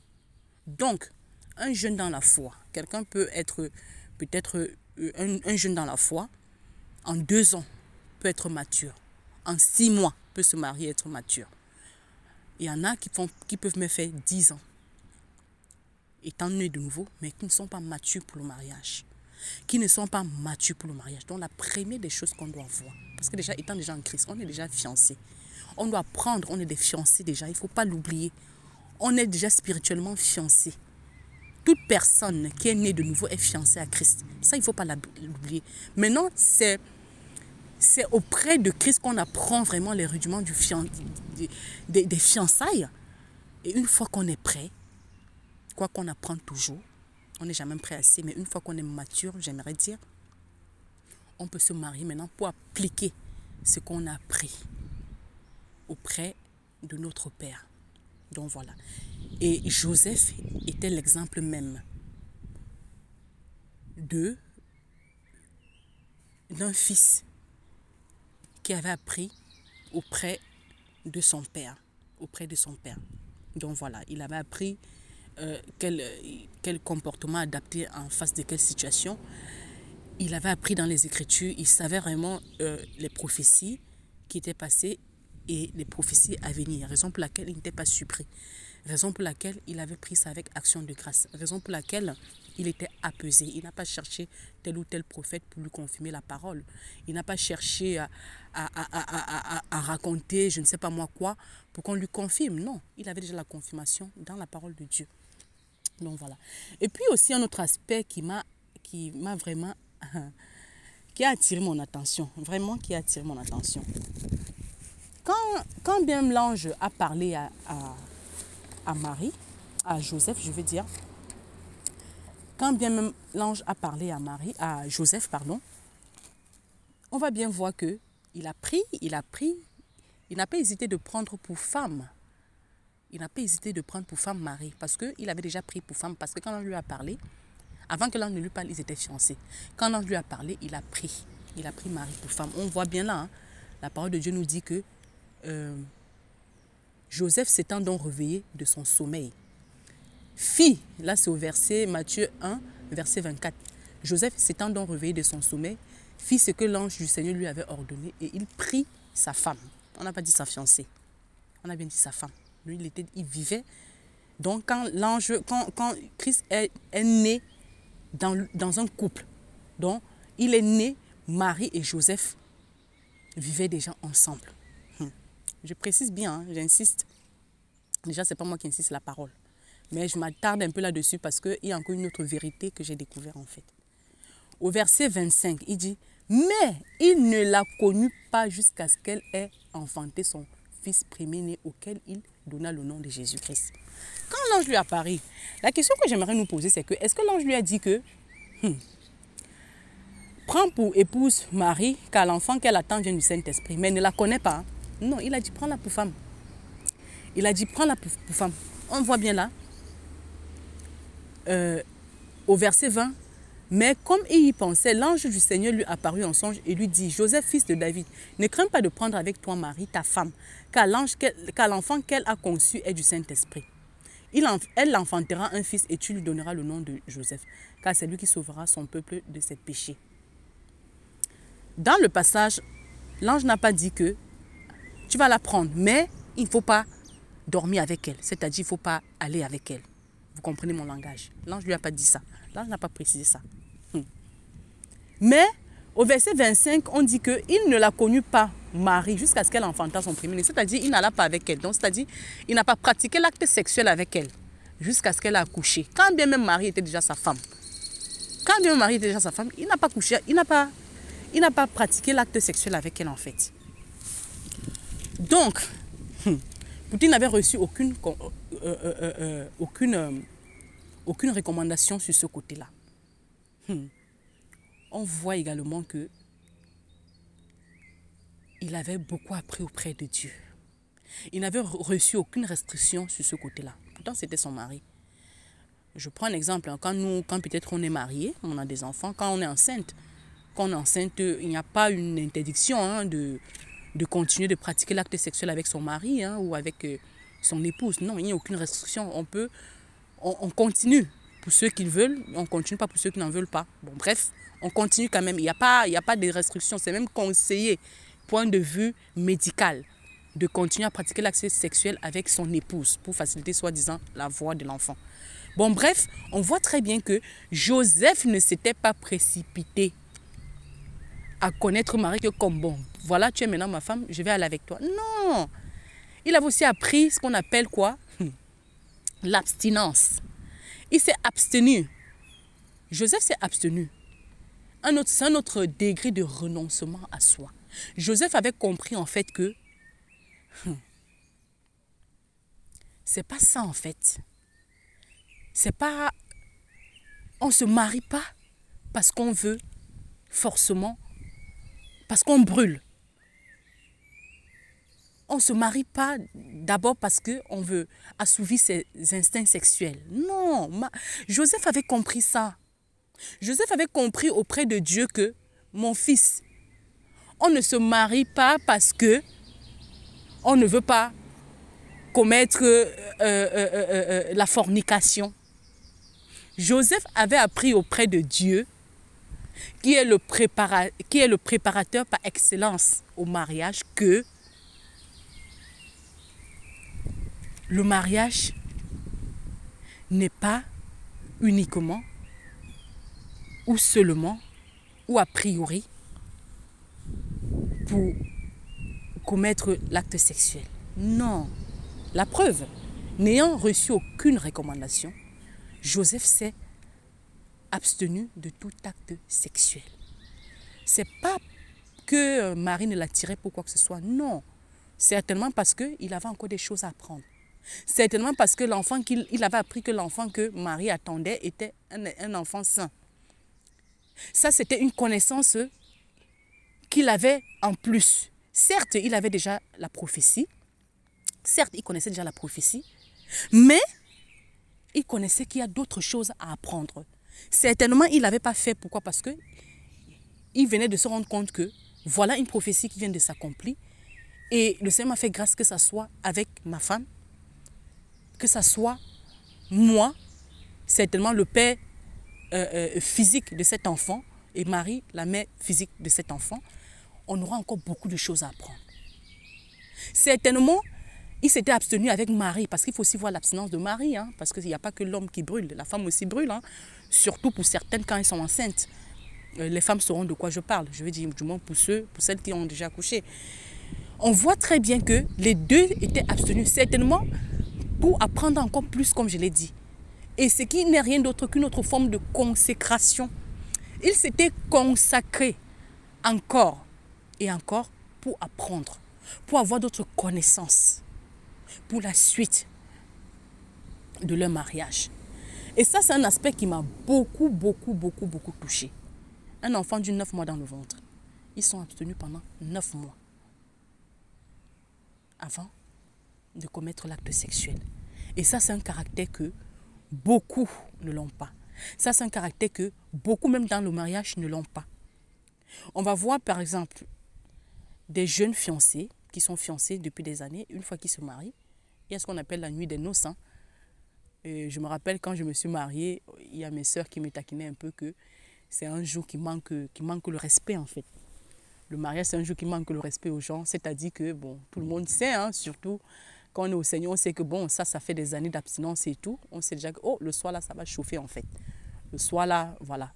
Donc, un jeune dans la foi, quelqu'un peut être peut-être un jeune dans la foi, en 2 ans, peut être mature. En 6 mois, peut se marier et être mature. Il y en a qui peuvent me faire 10 ans, étant nés de nouveau, mais qui ne sont pas matures pour le mariage. Donc la première des choses qu'on doit voir, parce que déjà, étant déjà en Christ, on est déjà fiancés. On doit apprendre, on est des fiancés déjà, il ne faut pas l'oublier. On est déjà spirituellement fiancés. Toute personne qui est née de nouveau est fiancée à Christ. Ça, il ne faut pas l'oublier. Maintenant, c'est auprès de Christ qu'on apprend vraiment les rudiments des fiançailles. Et une fois qu'on est prêt, quoi qu'on apprend toujours, on n'est jamais prêt assez, mais une fois qu'on est mature, j'aimerais dire, on peut se marier maintenant pour appliquer ce qu'on a appris auprès de notre Père. Donc voilà. Et Joseph était l'exemple même d'un fils qui avait appris auprès de son père. Donc voilà, il avait appris quel comportement adapter en face de quelle situation. Il avait appris dans les Écritures, il savait vraiment les prophéties qui étaient passées et les prophéties à venir. Raison pour laquelle il n'était pas surpris. Raison pour laquelle il avait pris ça avec action de grâce. Raison pour laquelle il était apaisé. Il n'a pas cherché tel ou tel prophète pour lui confirmer la parole. Il n'a pas cherché à raconter je ne sais pas moi quoi pour qu'on lui confirme. Non, il avait déjà la confirmation dans la parole de Dieu. Donc voilà. Et puis aussi un autre aspect qui m'a vraiment... qui a attiré mon attention. Vraiment qui a attiré mon attention. Quand bien l'ange a parlé à Marie, à Joseph, je veux dire, quand bien même l'ange a parlé à Joseph, pardon, on va bien voir que il n'a pas hésité de prendre pour femme. Il n'a pas hésité de prendre pour femme Marie, parce qu'il avait déjà pris pour femme, parce que quand l'ange lui a parlé, avant que l'ange ne lui parle, ils étaient fiancés. Quand l'ange lui a parlé, il a pris Marie pour femme. On voit bien là, hein, la parole de Dieu nous dit que Joseph s'étant donc réveillé de son sommeil. Fit, là c'est au verset Matthieu 1, verset 24. Joseph s'étant donc réveillé de son sommeil, fit ce que l'ange du Seigneur lui avait ordonné et il prit sa femme. On n'a pas dit sa fiancée, on a bien dit sa femme. Lui, il vivait. Donc quand Christ est né dans un couple, donc il est né, Marie et Joseph vivaient déjà ensemble. Je précise bien, hein, j'insiste. Déjà, ce n'est pas moi qui insiste, la parole. Mais je m'attarde un peu là-dessus parce qu'il y a encore une autre vérité que j'ai découvert en fait. Au verset 25, il dit « Mais il ne la connut pas jusqu'à ce qu'elle ait enfanté son fils premier-né auquel il donna le nom de Jésus-Christ. » Quand l'ange lui apparaît, la question que j'aimerais nous poser, c'est que est-ce que l'ange lui a dit que prends pour épouse Marie, car l'enfant qu'elle attend vient du Saint-Esprit, mais elle ne la connaît pas. Non, il a dit prends-la pour femme. Il a dit prends-la pour femme. On voit bien là, au verset 20, mais comme il y pensait, l'ange du Seigneur lui apparut en songe et lui dit, Joseph, fils de David, ne crains pas de prendre avec toi Marie, ta femme, car l'enfant qu'elle a conçu est du Saint-Esprit. Elle l'enfantera un fils et tu lui donneras le nom de Joseph, car c'est lui qui sauvera son peuple de ses péchés. Dans le passage, l'ange n'a pas dit que tu vas la prendre, mais il ne faut pas dormir avec elle, c'est-à-dire il ne faut pas aller avec elle. Vous comprenez mon langage? L'ange ne lui a pas dit ça. L'ange n'a pas précisé ça. Mais au verset 25, on dit qu'il ne la connut pas, Marie, jusqu'à ce qu'elle enfanta son premier-né. C'est-à-dire il n'alla pas avec elle. Donc, c'est-à-dire il n'a pas pratiqué l'acte sexuel avec elle jusqu'à ce qu'elle a accouché. Quand bien même Marie était déjà sa femme. Quand bien même Marie était déjà sa femme, il n'a pas couché, il n'a pas pratiqué l'acte sexuel avec elle en fait. Donc, Poutine n'avait reçu aucune recommandation sur ce côté-là. On voit également que il avait beaucoup appris auprès de Dieu. Il n'avait reçu aucune restriction sur ce côté-là. Pourtant, c'était son mari. Je prends un exemple. Quand peut-être on est marié, on a des enfants, quand on est enceinte, il n'y a pas une interdiction hein, de continuer de pratiquer l'acte sexuel avec son mari hein, ou avec son épouse. Non, il n'y a aucune restriction. On continue pour ceux qui veulent, on ne continue pas pour ceux qui n'en veulent pas. Bon, bref, on continue quand même. Il n'y a pas de restriction. C'est même conseillé, point de vue médical, de continuer à pratiquer l'acte sexuel avec son épouse pour faciliter, soi-disant, la voix de l'enfant. Bon, bref, on voit très bien que Joseph ne s'était pas précipité à connaître Marie que comme bon, voilà, tu es maintenant ma femme, je vais aller avec toi. Non! Il avait aussi appris ce qu'on appelle quoi? L'abstinence. Il s'est abstenu. Joseph s'est abstenu. C'est un autre degré de renoncement à soi. Joseph avait compris en fait que c'est pas ça en fait. C'est pas... On ne se marie pas parce qu'on veut forcément parce qu'on brûle. On ne se marie pas d'abord parce qu'on veut assouvir ses instincts sexuels. Non, Joseph avait compris ça. Joseph avait compris auprès de Dieu que, mon fils, on ne se marie pas parce que on ne veut pas commettre la fornication. Joseph avait appris auprès de Dieu, qui est le préparateur par excellence au mariage, que le mariage n'est pas uniquement ou seulement ou a priori pour commettre l'acte sexuel. Non. La preuve, n'ayant reçu aucune recommandation, Joseph s'est abstenu de tout acte sexuel. C'est pas que Marie ne l'attirait pour quoi que ce soit. Non. Certainement parce qu'il avait encore des choses à apprendre. Certainement parce que l'enfant qu'il avait appris que l'enfant que Marie attendait était un enfant saint. Ça, c'était une connaissance qu'il avait en plus. Certes, il avait déjà la prophétie. Certes, il connaissait déjà la prophétie. Mais il connaissait qu'il y a d'autres choses à apprendre. Certainement, il n'avait pas fait. Pourquoi? Parce que il venait de se rendre compte que voilà une prophétie qui vient de s'accomplir. Et le Seigneur m'a fait grâce que ça soit avec ma femme, que ça soit moi, certainement le père physique de cet enfant, et Marie, la mère physique de cet enfant. On aura encore beaucoup de choses à apprendre. Certainement, il s'était abstenu avec Marie, parce qu'il faut aussi voir l'abstinence de Marie, hein, parce qu'il n'y a pas que l'homme qui brûle, la femme aussi brûle, hein, surtout pour certaines quand elles sont enceintes. Les femmes sauront de quoi je parle, je veux dire du moins pour celles qui ont déjà accouché. On voit très bien que les deux étaient abstenus, certainement pour apprendre encore plus, comme je l'ai dit. Et ce qui n'est rien d'autre qu'une autre forme de consécration. Ils s'étaient consacrés encore et encore pour apprendre, pour avoir d'autres connaissances, pour la suite de leur mariage. Et ça, c'est un aspect qui m'a beaucoup touché. Un enfant de 9 mois dans le ventre. Ils sont abstenus pendant 9 mois avant de commettre l'acte sexuel. Et ça, c'est un caractère que beaucoup ne l'ont pas. Ça, c'est un caractère que beaucoup, même dans le mariage, ne l'ont pas. On va voir, par exemple, des jeunes fiancés qui sont fiancés depuis des années. Une fois qu'ils se marient, il y a ce qu'on appelle la nuit des noces. Hein. Et je me rappelle quand je me suis mariée, il y a mes sœurs qui me taquinaient un peu que c'est un jour qui manque le respect, en fait. Le mariage, c'est un jour qui manque le respect aux gens. C'est-à-dire que, bon, tout le monde sait, hein, surtout quand on est au Seigneur, on sait que, bon, ça fait des années d'abstinence et tout. On sait déjà que, oh, le soir, là, ça va chauffer, en fait. Le soir, là, voilà.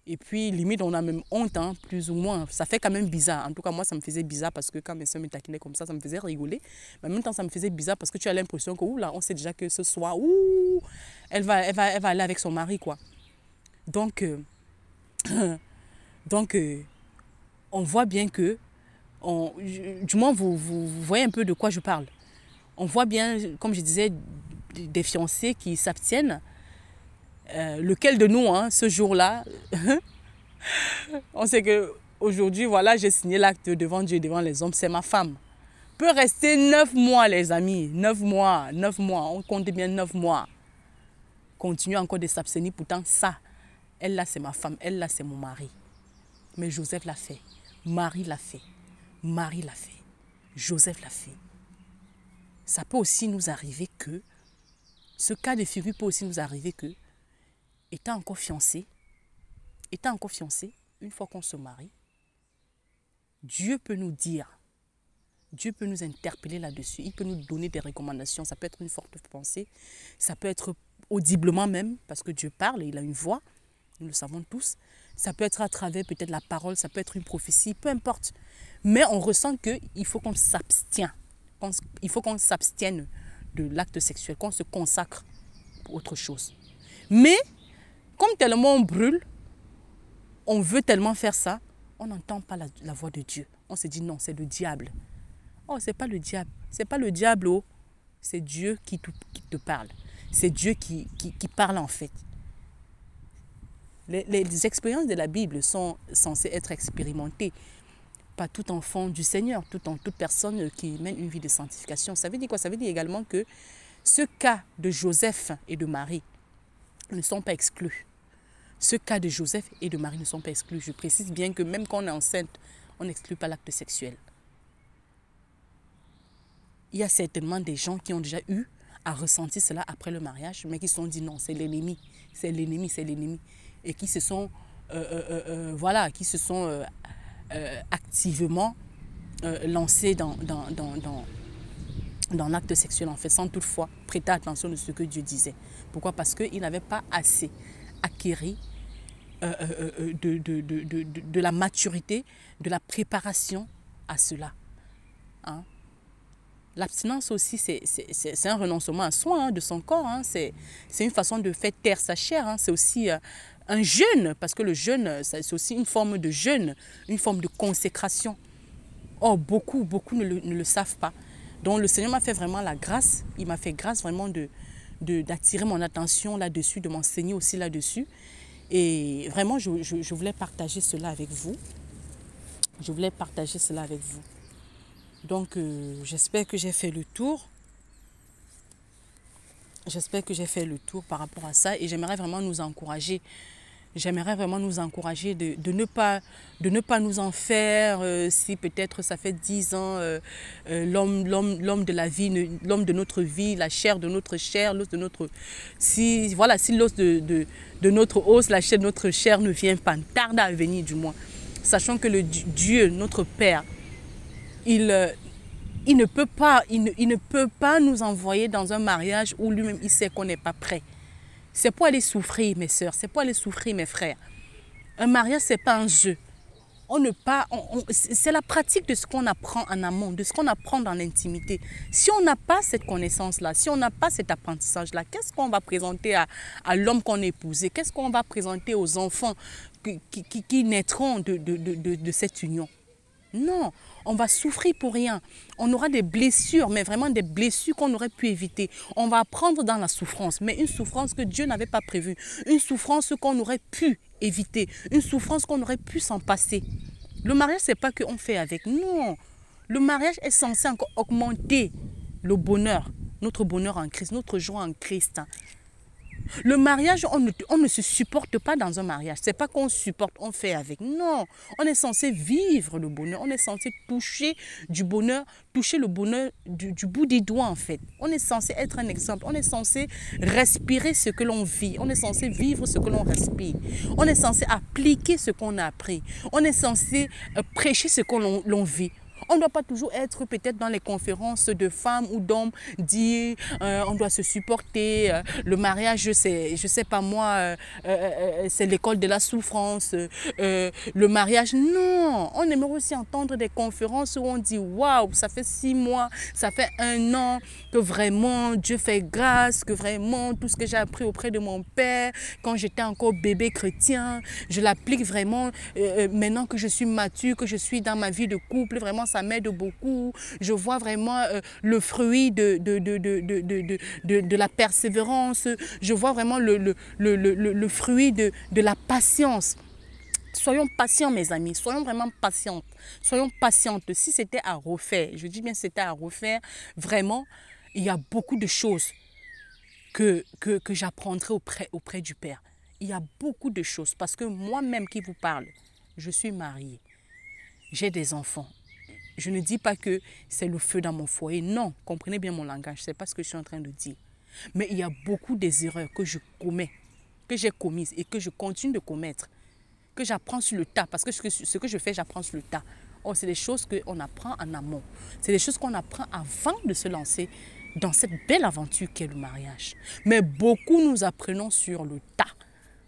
Et puis, limite, on a même honte, hein, plus ou moins. Ça fait quand même bizarre. En tout cas, moi, ça me faisait bizarre parce que quand mes soeurs me taquinaient comme ça me faisait rigoler. Mais en même temps, ça me faisait bizarre parce que tu as l'impression que, ouh, là, on sait déjà que ce soir, ouh, elle va aller avec son mari, quoi. Donc, on voit bien que, du moins, vous voyez un peu de quoi je parle. On voit bien, comme je disais, des fiancés qui s'abstiennent. Lequel de nous, hein, ce jour-là, on sait qu'aujourd'hui, voilà, j'ai signé l'acte devant Dieu, devant les hommes, c'est ma femme. Peut rester 9 mois, les amis, 9 mois, on compte bien 9 mois. Continue encore de s'abstenir, pourtant ça, elle là, c'est ma femme, elle là, c'est mon mari. Mais Joseph l'a fait, Marie l'a fait, Marie l'a fait, Joseph l'a fait. Ça peut aussi nous arriver que, ce cas de figure peut aussi nous arriver que, étant encore fiancé, une fois qu'on se marie, Dieu peut nous dire, Dieu peut nous interpeller là-dessus, il peut nous donner des recommandations, ça peut être une forte pensée, ça peut être audiblement même, parce que Dieu parle et il a une voix, nous le savons tous, ça peut être à travers peut-être la parole, ça peut être une prophétie, peu importe. Mais on ressent qu'il faut qu'on s'abstienne, il faut qu'on s'abstienne de l'acte sexuel, qu'on se consacre pour autre chose. Mais, comme tellement on brûle, on veut tellement faire ça, on n'entend pas la voix de Dieu. On se dit non, c'est le diable. Oh, c'est pas le diable. C'est pas le diable, oh. C'est Dieu qui te parle. C'est Dieu qui parle en fait. Les expériences de la Bible sont censées être expérimentées pas tout enfant du Seigneur, toute personne qui mène une vie de sanctification. Ça veut dire quoi? Ça veut dire également que ce cas de Joseph et de Marie ne sont pas exclus. Ce cas de Joseph et de Marie ne sont pas exclus. Je précise bien que même quand on est enceinte, on n'exclut pas l'acte sexuel. Il y a certainement des gens qui ont déjà eu à ressentir cela après le mariage, mais qui se sont dit non, c'est l'ennemi, c'est l'ennemi, c'est l'ennemi. Et qui se sont, voilà, qui se sont activement lancés dans l'acte sexuel, en fait, sans toutefois prêter attention de ce que Dieu disait. Pourquoi? Parce qu'ils n'avaient pas assez acquis de la maturité, de la préparation à cela. Hein? L'abstinence aussi, c'est un renoncement à soi, hein, de son corps. Hein. C'est une façon de faire taire sa chair. Hein. C'est aussi un jeûne, parce que le jeûne, c'est aussi une forme de jeûne, une forme de consécration. Or, beaucoup ne le savent pas. Donc, le Seigneur m'a fait vraiment la grâce. Il m'a fait grâce vraiment d'attirer mon attention là-dessus, de m'enseigner aussi là-dessus. Et vraiment, je voulais partager cela avec vous. Je voulais partager cela avec vous. Donc, j'espère que j'ai fait le tour. J'espère que j'ai fait le tour par rapport à ça. Et j'aimerais vraiment nous encourager. J'aimerais vraiment nous encourager de ne pas nous en faire si peut-être ça fait 10 ans, l'homme de la vie, l'homme de notre vie, la chair de notre chair, l'os de notre... Si l'os de notre os, la chair de notre chair ne vient pas, tarde à venir du moins. Sachant que le Dieu, notre Père, il ne peut pas nous envoyer dans un mariage où lui-même il sait qu'on n'est pas prêt. C'est pour aller souffrir, mes sœurs, c'est pour aller souffrir, mes frères. Un mariage, ce n'est pas un jeu. C'est la pratique de ce qu'on apprend en amont, de ce qu'on apprend dans l'intimité. Si on n'a pas cette connaissance-là, si on n'a pas cet apprentissage-là, qu'est-ce qu'on va présenter à l'homme qu'on a épousé? Qu'est-ce qu'on va présenter aux enfants qui naîtront de cette union? Non, on va souffrir pour rien. On aura des blessures, mais vraiment des blessures qu'on aurait pu éviter. On va apprendre dans la souffrance, mais une souffrance que Dieu n'avait pas prévue. Une souffrance qu'on aurait pu éviter. Une souffrance qu'on aurait pu s'en passer. Le mariage, ce n'est pas qu'on fait avec. Non, le mariage est censé encore augmenter le bonheur, notre bonheur en Christ, notre joie en Christ. Le mariage, on ne se supporte pas dans un mariage. Ce n'est pas qu'on supporte, on fait avec. Non, on est censé vivre le bonheur. On est censé toucher du bonheur, toucher le bonheur du bout des doigts en fait. On est censé être un exemple. On est censé respirer ce que l'on vit. On est censé vivre ce que l'on respire. On est censé appliquer ce qu'on a appris. On est censé prêcher ce que l'on vit. On ne doit pas toujours être peut-être dans les conférences de femmes ou d'hommes, dire on doit se supporter, le mariage, je sais pas moi, c'est l'école de la souffrance, le mariage. Non, on aimerait aussi entendre des conférences où on dit waouh, ça fait 6 mois, ça fait 1 an que vraiment Dieu fait grâce, que vraiment tout ce que j'ai appris auprès de mon père, quand j'étais encore bébé chrétien, je l'applique vraiment maintenant que je suis mature, que je suis dans ma vie de couple, vraiment ça m'aide beaucoup. Je vois vraiment le fruit de la persévérance. Je vois vraiment le fruit de la patience. Soyons patients, mes amis. Soyons vraiment patientes. Soyons patientes. Si c'était à refaire, je dis bien c'était à refaire, vraiment, il y a beaucoup de choses que j'apprendrai auprès du Père. Il y a beaucoup de choses. Parce que moi-même qui vous parle, je suis mariée. J'ai des enfants. Je ne dis pas que c'est le feu dans mon foyer. Non, comprenez bien mon langage. Ce n'est pas ce que je suis en train de dire. Mais il y a beaucoup des erreurs que je commets, que j'ai commises et que je continue de commettre, que j'apprends sur le tas. Parce que ce que je fais, j'apprends sur le tas. Or, c'est des choses qu'on apprend en amont. C'est des choses qu'on apprend avant de se lancer dans cette belle aventure qu'est le mariage. Mais beaucoup nous apprenons sur le tas.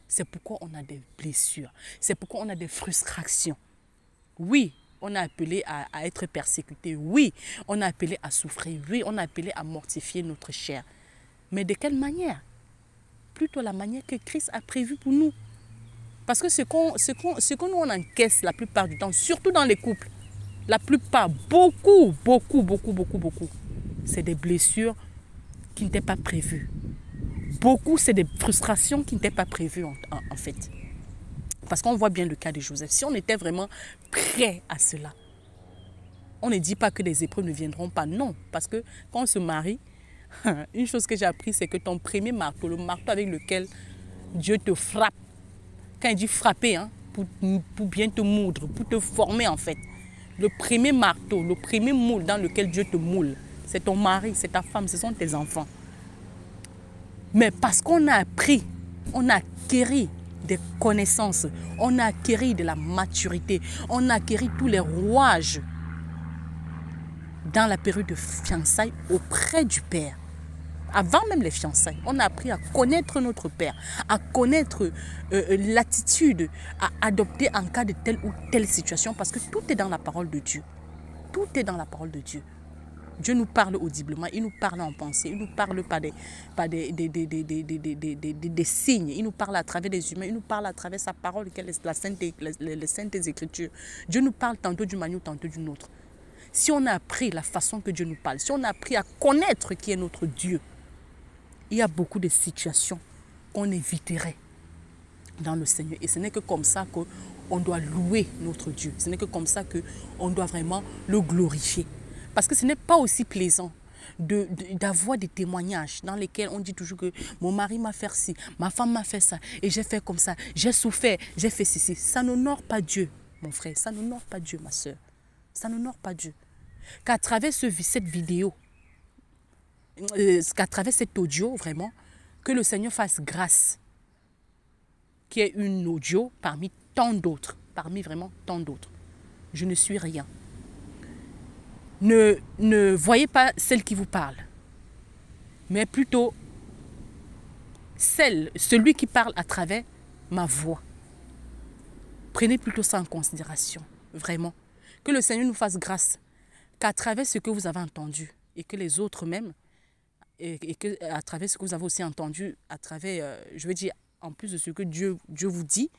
C'est pourquoi on a des blessures. C'est pourquoi on a des frustrations. Oui, on a appelé à être persécuté. Oui, on a appelé à souffrir. Oui, on a appelé à mortifier notre chair. Mais de quelle manière? Plutôt la manière que Christ a prévue pour nous. Parce que ce que nous on encaisse la plupart du temps, surtout dans les couples, la plupart, beaucoup, c'est des blessures qui n'étaient pas prévues. Beaucoup, c'est des frustrations qui n'étaient pas prévues en fait. Parce qu'on voit bien le cas de Joseph. Si on était vraiment prêt à cela, On ne dit pas que les épreuves ne viendront pas. Non, parce que quand on se marie, une chose que j'ai appris, c'est que ton premier marteau, le marteau avec lequel Dieu te frappe, quand il dit frapper, hein, pour bien te moudre, pour te former en fait, le premier marteau, le premier moule dans lequel Dieu te moule, c'est ton mari, c'est ta femme, ce sont tes enfants. Mais parce qu'on a appris, on a acquéri des connaissances, on a acquéri de la maturité, on a acquéri tous les rouages dans la période de fiançailles auprès du Père. Avant même les fiançailles, on a appris à connaître notre Père, à connaître l'attitude à adopter en cas de telle ou telle situation, parce que tout est dans la parole de Dieu. Tout est dans la parole de Dieu. Dieu nous parle audiblement, il nous parle en pensée, il nous parle par des signes, il nous parle à travers des humains, il nous parle à travers sa parole, les saintes écritures. Dieu nous parle tantôt d'une manière, tantôt d'une autre. Si on a appris la façon que Dieu nous parle, si on a appris à connaître qui est notre Dieu, il y a beaucoup de situations qu'on éviterait dans le Seigneur. Et ce n'est que comme ça qu'on doit louer notre Dieu. Ce n'est que comme ça qu'on doit vraiment le glorifier. Parce que ce n'est pas aussi plaisant d'avoir des témoignages dans lesquels on dit toujours que mon mari m'a fait ci, ma femme m'a fait ça, et j'ai fait comme ça, j'ai souffert, j'ai fait ceci. Ça n'honore pas Dieu, mon frère. Ça n'honore pas Dieu, ma soeur. Ça n'honore pas Dieu. Qu'à travers cette vidéo, qu'à travers cet audio, vraiment, que le Seigneur fasse grâce, qui est une audio parmi tant d'autres, parmi vraiment tant d'autres. Je ne suis rien. Ne voyez pas celle qui vous parle, mais plutôt celui qui parle à travers ma voix. Prenez plutôt ça en considération, vraiment. Que le Seigneur nous fasse grâce, qu'à travers ce que vous avez entendu, et que les autres même, et que à travers ce que vous avez aussi entendu, à travers, je veux dire, en plus de ce que Dieu vous dit,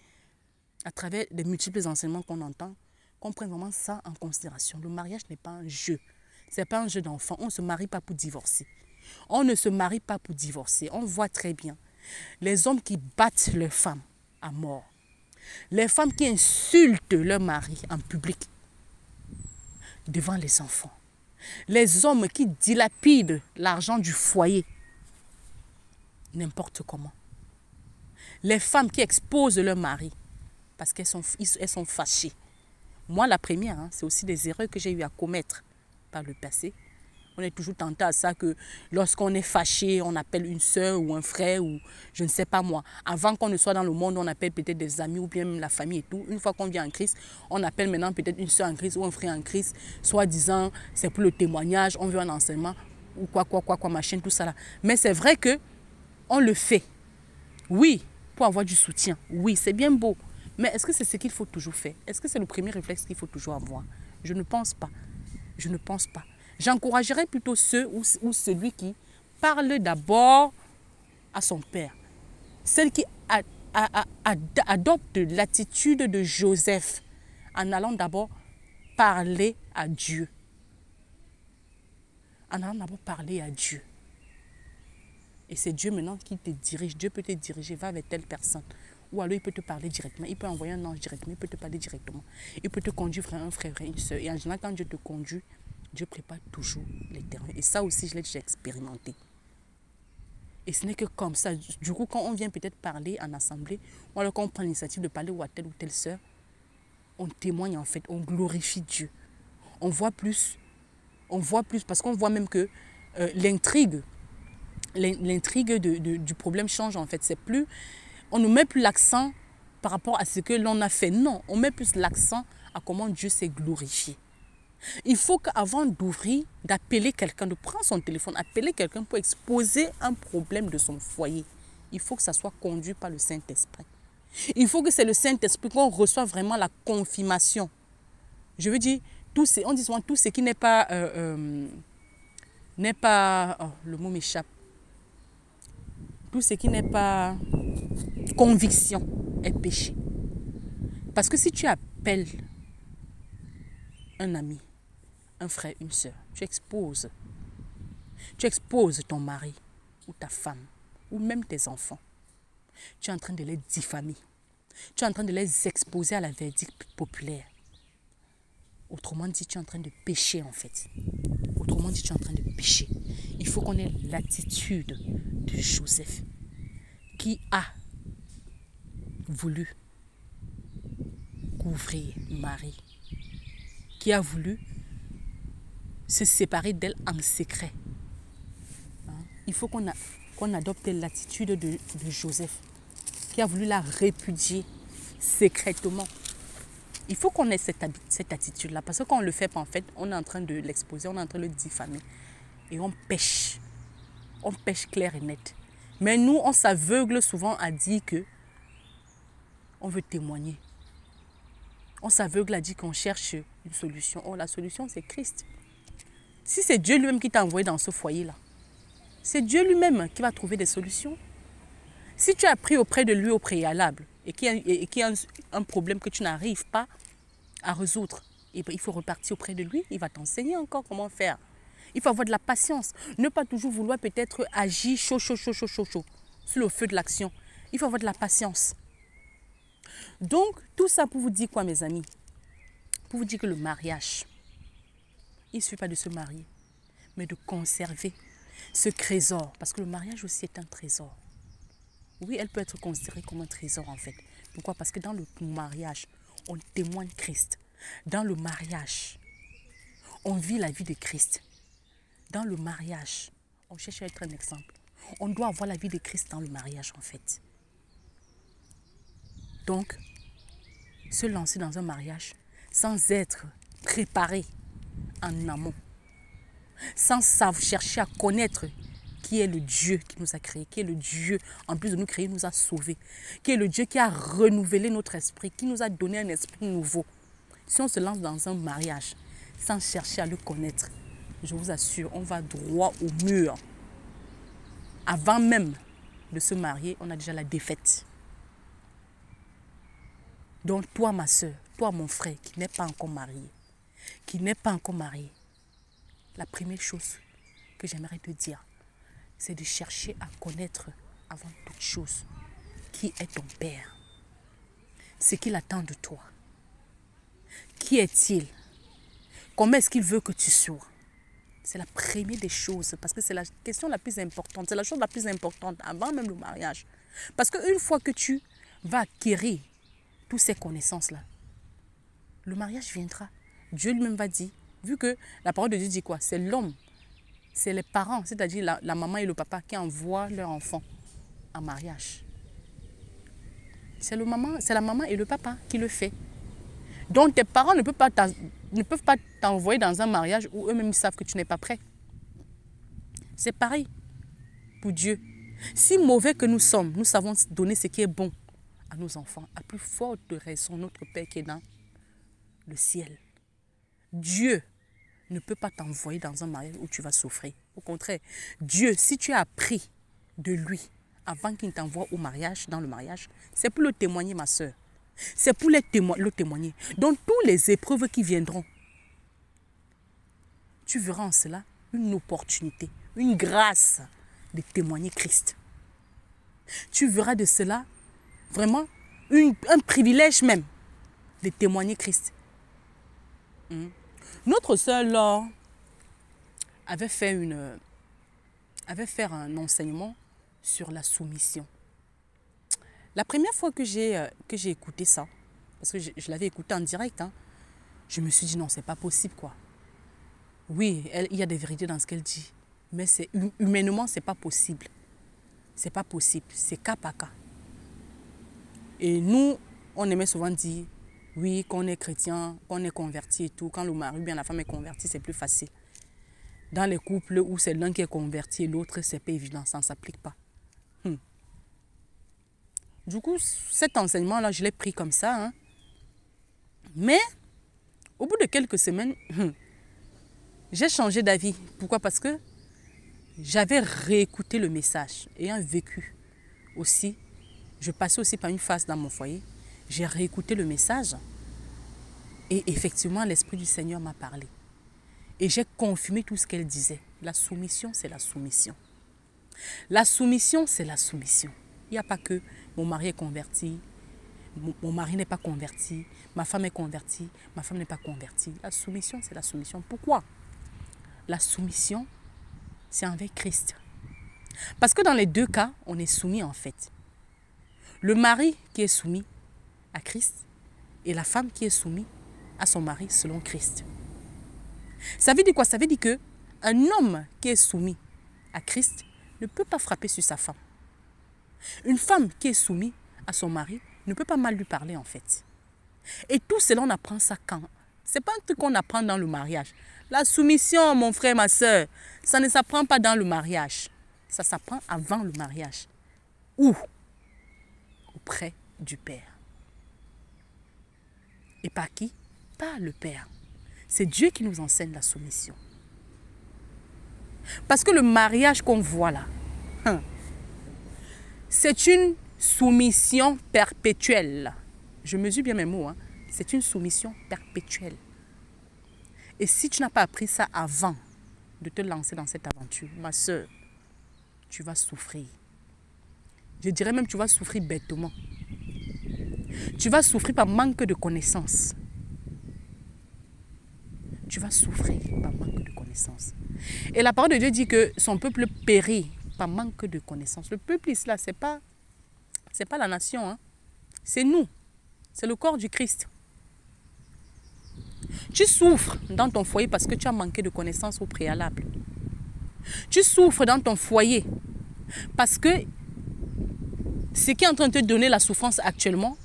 à travers les multiples enseignements qu'on entend, qu'on prenne vraiment ça en considération. Le mariage n'est pas un jeu. Ce n'est pas un jeu d'enfant. On ne se marie pas pour divorcer. On ne se marie pas pour divorcer. On voit très bien les hommes qui battent leurs femmes à mort. Les femmes qui insultent leur mari en public devant les enfants. Les hommes qui dilapident l'argent du foyer n'importe comment. Les femmes qui exposent leur mari parce qu'elles sont fâchées. Moi, la première, hein, c'est aussi des erreurs que j'ai eu à commettre par le passé. On est toujours tenté à ça que lorsqu'on est fâché, on appelle une soeur ou un frère ou je ne sais pas moi. Avant qu'on ne soit dans le monde, on appelle peut-être des amis ou bien même la famille et tout. Une fois qu'on vient en Christ, on appelle maintenant peut-être une soeur en Christ ou un frère en Christ, soit disant c'est pour le témoignage, on veut un enseignement ou quoi, machin, tout ça là. Mais c'est vrai que on le fait. Oui, pour avoir du soutien. Oui, c'est bien beau. Mais est-ce que c'est ce qu'il faut toujours faire? Est-ce que c'est le premier réflexe qu'il faut toujours avoir? Je ne pense pas. Je ne pense pas. J'encouragerais plutôt ceux ou celui qui parle d'abord à son père. Celle qui adopte l'attitude de Joseph en allant d'abord parler à Dieu. En allant d'abord parler à Dieu. Et c'est Dieu maintenant qui te dirige. Dieu peut te diriger, va avec telle personne. Ou alors il peut te parler directement. Il peut envoyer un ange directement. Il peut te parler directement. Il peut te conduire vers un frère, une soeur. Et en général, quand Dieu te conduit, Dieu prépare toujours les terrains. Et ça aussi, je l'ai déjà expérimenté. Et ce n'est que comme ça. Du coup, quand on vient peut-être parler en assemblée, ou alors quand on prend l'initiative de parler ou telle soeur, on témoigne en fait, on glorifie Dieu. On voit plus parce qu'on voit même que l'intrigue du problème change en fait. C'est plus, on ne met plus l'accent par rapport à ce que l'on a fait. Non, on met plus l'accent à comment Dieu s'est glorifié. Il faut qu'avant d'ouvrir, d'appeler quelqu'un, de prendre son téléphone, appeler quelqu'un pour exposer un problème de son foyer, il faut que ça soit conduit par le Saint-Esprit. Il faut que c'est le Saint-Esprit qu'on reçoit vraiment la confirmation. Je veux dire, on dit souvent tout ce qui n'est pas... le mot m'échappe. Tout ce qui n'est pas conviction est péché. Parce que si tu appelles un ami, un frère, une soeur, tu exposes ton mari ou ta femme ou même tes enfants. Tu es en train de les diffamer. Tu es en train de les exposer à la verdict populaire. Autrement dit, tu es en train de pécher en fait. Autrement dit, tu es en train de pécher. Il faut qu'on ait l'attitude de Joseph qui a voulu couvrir Marie, qui a voulu se séparer d'elle en secret. Il faut qu'on adopte l'attitude de Joseph, qui a voulu la répudier secrètement. Il faut qu'on ait cette attitude-là, parce que quand on ne le fait pas, en fait, on est en train de l'exposer, on est en train de le diffamer. Et on pêche. On pêche clair et net. Mais nous, on s'aveugle souvent à dire que on veut témoigner. On s'aveugle à dire qu'on cherche une solution. Oh, la solution, c'est Christ. Si c'est Dieu lui-même qui t'a envoyé dans ce foyer-là, c'est Dieu lui-même qui va trouver des solutions. Si tu as pris auprès de lui au préalable et qu'il y a un problème que tu n'arrives pas à résoudre, et bien, il faut repartir auprès de lui. Il va t'enseigner encore comment faire. Il faut avoir de la patience. Ne pas toujours vouloir peut-être agir chaud, sur le feu de l'action. Il faut avoir de la patience. Donc, tout ça pour vous dire quoi, mes amis? Pour vous dire que le mariage, il ne suffit pas de se marier, mais de conserver ce trésor. Parce que le mariage aussi est un trésor. Oui, elle peut être considérée comme un trésor en fait. Pourquoi? Parce que dans le mariage, on témoigne Christ. Dans le mariage, on vit la vie de Christ. Dans le mariage, on cherche à être un exemple. On doit avoir la vie de Christ dans le mariage en fait. Donc, se lancer dans un mariage sans être préparé en amont, sans chercher à connaître qui est le Dieu qui nous a créés, qui est le Dieu, en plus de nous créer, nous a sauvés, qui est le Dieu qui a renouvelé notre esprit, qui nous a donné un esprit nouveau. Si on se lance dans un mariage sans chercher à le connaître, je vous assure, on va droit au mur. Avant même de se marier, on a déjà la défaite. Donc toi, ma soeur, toi, mon frère, qui n'est pas encore marié, la première chose que j'aimerais te dire, c'est de chercher à connaître avant toute chose qui est ton Père, ce qu'il attend de toi. Qui est-il? Comment est-ce qu'il veut que tu sois? C'est la première des choses, parce que c'est la question la plus importante, c'est la chose la plus importante avant même le mariage. Parce qu'une fois que tu vas acquérir toutes ces connaissances-là, le mariage viendra. Dieu lui-même va dire, vu que la parole de Dieu dit quoi? C'est l'homme, c'est les parents, c'est-à-dire la maman et le papa qui envoient leur enfant en mariage. C'est la maman et le papa qui le fait. Donc tes parents ne peuvent pas t'envoyer dans un mariage où eux-mêmes savent que tu n'es pas prêt. C'est pareil pour Dieu. Si mauvais que nous sommes, nous savons donner ce qui est bon à nos enfants, à plus forte raison notre Père qui est dans le ciel. Dieu ne peut pas t'envoyer dans un mariage où tu vas souffrir. Au contraire, Dieu, si tu as appris de lui avant qu'il ne t'envoie au mariage, dans le mariage, c'est pour le témoigner, ma soeur. C'est pour le témoigner. Donc, toutes les épreuves qui viendront, tu verras en cela une opportunité, une grâce de témoigner Christ. Tu verras de cela vraiment un privilège même de témoigner Christ. Notre sœur Laure avait fait un enseignement sur la soumission. La première fois que j'ai écouté ça, parce que je l'avais écouté en direct, je me suis dit non, c'est pas possible quoi. Oui, il y a des vérités dans ce qu'elle dit, mais humainement, c'est pas possible. C'est pas possible, c'est cas par cas. Et nous, on aimait souvent dire, oui, quand on est chrétien, quand on est converti et tout, quand le mari ou bien la femme est convertie, c'est plus facile. Dans les couples où c'est l'un qui est converti et l'autre, c'est pas évident, ça ne s'applique pas. Du coup, cet enseignement-là, je l'ai pris comme ça. Mais, au bout de quelques semaines, j'ai changé d'avis. Pourquoi? Parce que j'avais réécouté le message. Ayant vécu aussi, je passais aussi par une phase dans mon foyer. J'ai réécouté le message. Et effectivement, l'Esprit du Seigneur m'a parlé. Et j'ai confirmé tout ce qu'elle disait. La soumission, c'est la soumission. La soumission, c'est la soumission. Il n'y a pas que mon mari est converti, mon mari n'est pas converti, ma femme est convertie, ma femme n'est pas convertie. La soumission, c'est la soumission. Pourquoi? La soumission, c'est envers Christ. Parce que dans les deux cas, on est soumis en fait. Le mari qui est soumis à Christ et la femme qui est soumise à son mari selon Christ. Ça veut dire quoi? Ça veut dire qu'un homme qui est soumis à Christ ne peut pas frapper sur sa femme. Une femme qui est soumise à son mari ne peut pas mal lui parler en fait. Et tout cela, on apprend ça quand? Ce n'est pas un truc qu'on apprend dans le mariage. La soumission, mon frère, ma soeur, ça ne s'apprend pas dans le mariage. Ça s'apprend avant le mariage. Où? Auprès du Père. Et par qui? Par le Père. C'est Dieu qui nous enseigne la soumission. Parce que le mariage qu'on voit là, c'est une soumission perpétuelle. Je mesure bien mes mots. Hein. C'est une soumission perpétuelle. Et si tu n'as pas appris ça avant de te lancer dans cette aventure, ma soeur, tu vas souffrir. Je dirais même que tu vas souffrir bêtement. Tu vas souffrir par manque de connaissances. Tu vas souffrir par manque de connaissances. Et la parole de Dieu dit que son peuple périt par manque de connaissances. Le peuple là, c'est pas la nation, hein. C'est nous. C'est le corps du Christ. Tu souffres dans ton foyer parce que tu as manqué de connaissances au préalable. Tu souffres dans ton foyer parce que ce qui est en train de te donner la souffrance actuellement,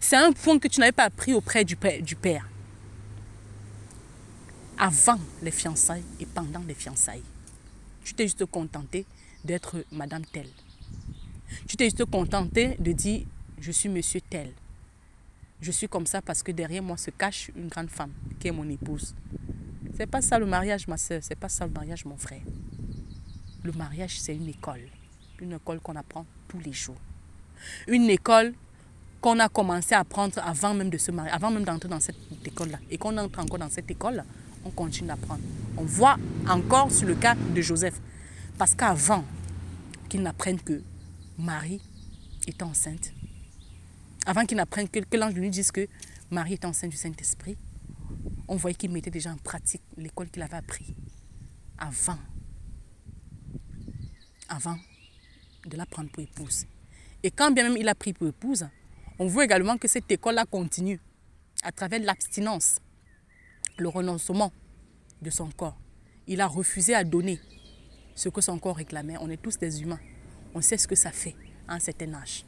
c'est un point que tu n'avais pas appris auprès du Père. Avant les fiançailles et pendant les fiançailles. Tu t'es juste contenté d'être madame telle. Tu t'es juste contenté de dire je suis monsieur tel. Je suis comme ça parce que derrière moi se cache une grande femme qui est mon épouse. C'est pas ça le mariage, ma soeur. C'est pas ça le mariage, mon frère. Le mariage, c'est une école. Une école qu'on apprend tous les jours. Une école qu'on a commencé à apprendre avant même de se marier, avant même d'entrer dans cette école-là. Et qu'on entre encore dans cette école, on continue d'apprendre. On voit encore sur le cas de Joseph. Parce qu'avant qu'il n'apprenne que Marie est enceinte, avant qu'il n'apprenne que l'ange lui dise que Marie est enceinte du Saint-Esprit, on voyait qu'il mettait déjà en pratique l'école qu'il avait appris avant de la prendre pour épouse. Et quand bien même il a pris pour épouse, on voit également que cette école-là continue à travers l'abstinence, le renoncement de son corps. Il a refusé à donner ce que son corps réclamait. On est tous des humains. On sait ce que ça fait à un certain âge.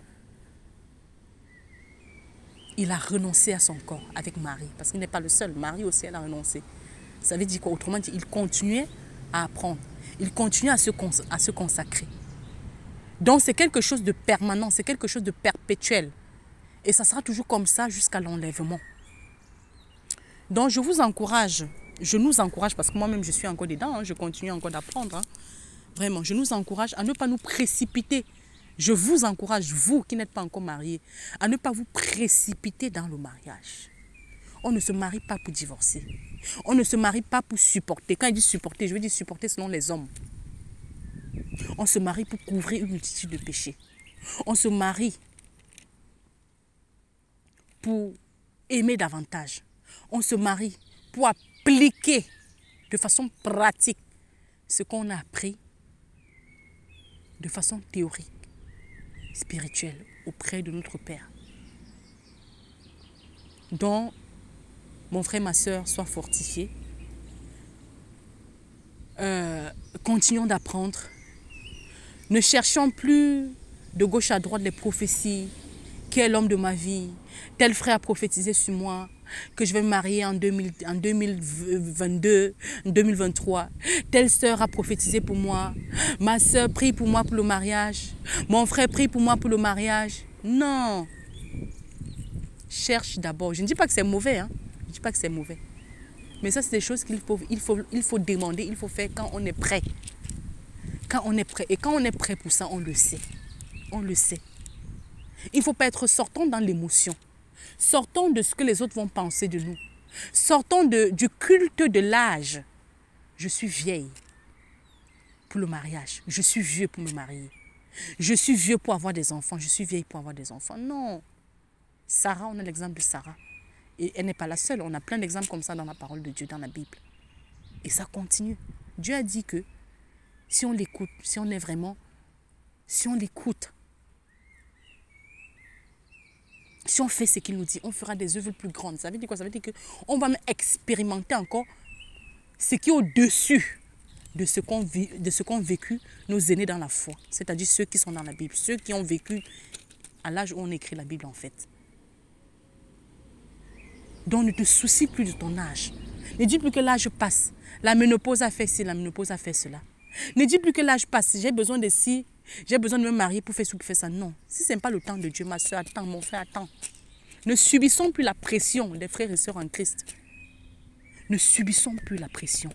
Il a renoncé à son corps avec Marie, parce qu'il n'est pas le seul. Marie aussi, elle a renoncé. Ça veut dire quoi? Autrement dit, il continuait à apprendre. Il continuait à se consacrer. Donc, c'est quelque chose de permanent, c'est quelque chose de perpétuel. Et ça sera toujours comme ça jusqu'à l'enlèvement. Donc, je vous encourage, je nous encourage, parce que moi-même, je suis encore dedans, hein, je continue encore d'apprendre. Hein. Vraiment, je nous encourage à ne pas nous précipiter. Je vous encourage, vous qui n'êtes pas encore mariés, à ne pas vous précipiter dans le mariage. On ne se marie pas pour divorcer. On ne se marie pas pour supporter. Quand je dis supporter, je veux dire supporter selon les hommes. On se marie pour couvrir une multitude de péchés. On se marie pour aimer davantage. On se marie pour appliquer de façon pratique ce qu'on a appris de façon théorique, spirituelle, auprès de notre Père. Donc, mon frère, ma soeur, soient fortifiés. Continuons d'apprendre. Ne cherchons plus de gauche à droite les prophéties. Quel homme de ma vie? Tel frère a prophétisé sur moi que je vais me marier en 2022, en 2023. Telle sœur a prophétisé pour moi. Ma sœur prie pour moi pour le mariage. Mon frère prie pour moi pour le mariage. Non. Cherche d'abord. Je ne dis pas que c'est mauvais. Hein. Je ne dis pas que c'est mauvais. Mais ça, c'est des choses qu'il faut demander, il faut faire quand on est prêt. Quand on est prêt. Et quand on est prêt pour ça, on le sait. On le sait. Il ne faut pas être sortant dans l'émotion. Sortons de ce que les autres vont penser de nous. Sortons du culte de l'âge. Je suis vieille pour le mariage. Je suis vieux pour me marier. Je suis vieux pour avoir des enfants. Je suis vieille pour avoir des enfants. Non. Sarah, on a l'exemple de Sarah. Et elle n'est pas la seule. On a plein d'exemples comme ça dans la parole de Dieu, dans la Bible. Et ça continue. Dieu a dit que si on l'écoute, si on est vraiment, si on l'écoute, si on fait ce qu'il nous dit, on fera des œuvres plus grandes. Ça veut dire quoi? Ça veut dire qu'on va même expérimenter encore ce qui est au-dessus de ce qu'ont vécu nos aînés dans la foi. C'est-à-dire ceux qui sont dans la Bible, ceux qui ont vécu à l'âge où on écrit la Bible en fait. Donc ne te soucie plus de ton âge. Ne dis plus que l'âge passe. La ménopause a fait ci, la ménopause a fait cela. Ne dis plus que l'âge passe. J'ai besoin de ci, j'ai besoin de me marier pour faire ce qui fait ça. Non. Si ce n'est pas le temps de Dieu, ma soeur, attends, mon frère, attends. Ne subissons plus la pression des frères et sœurs en Christ. Ne subissons plus la pression.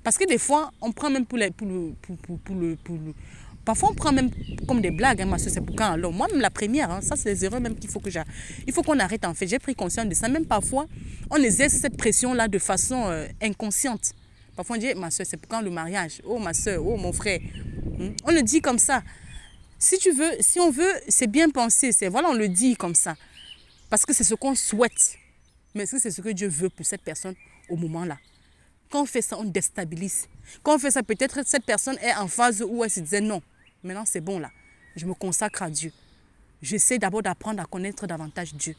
Parce que des fois, on prend même parfois, on prend même comme des blagues, hein, ma soeur, c'est pour quand alors. Moi-même, la première, hein, ça, c'est les erreurs même qu'il faut que il faut qu'on arrête en fait. J'ai pris conscience de ça. Même parfois, on exerce cette pression-là de façon inconsciente. Parfois, on dit, ma soeur, c'est pour quand le mariage? Oh, ma soeur, oh, mon frère. On le dit comme ça. Si tu veux, si on veut, c'est bien pensé. Voilà, on le dit comme ça. Parce que c'est ce qu'on souhaite. Mais est-ce que c'est ce que Dieu veut pour cette personne au moment-là? Quand on fait ça, on déstabilise. Quand on fait ça, peut-être cette personne est en phase où elle se disait non. Maintenant, c'est bon là. Je me consacre à Dieu. J'essaie d'abord d'apprendre à connaître davantage Dieu.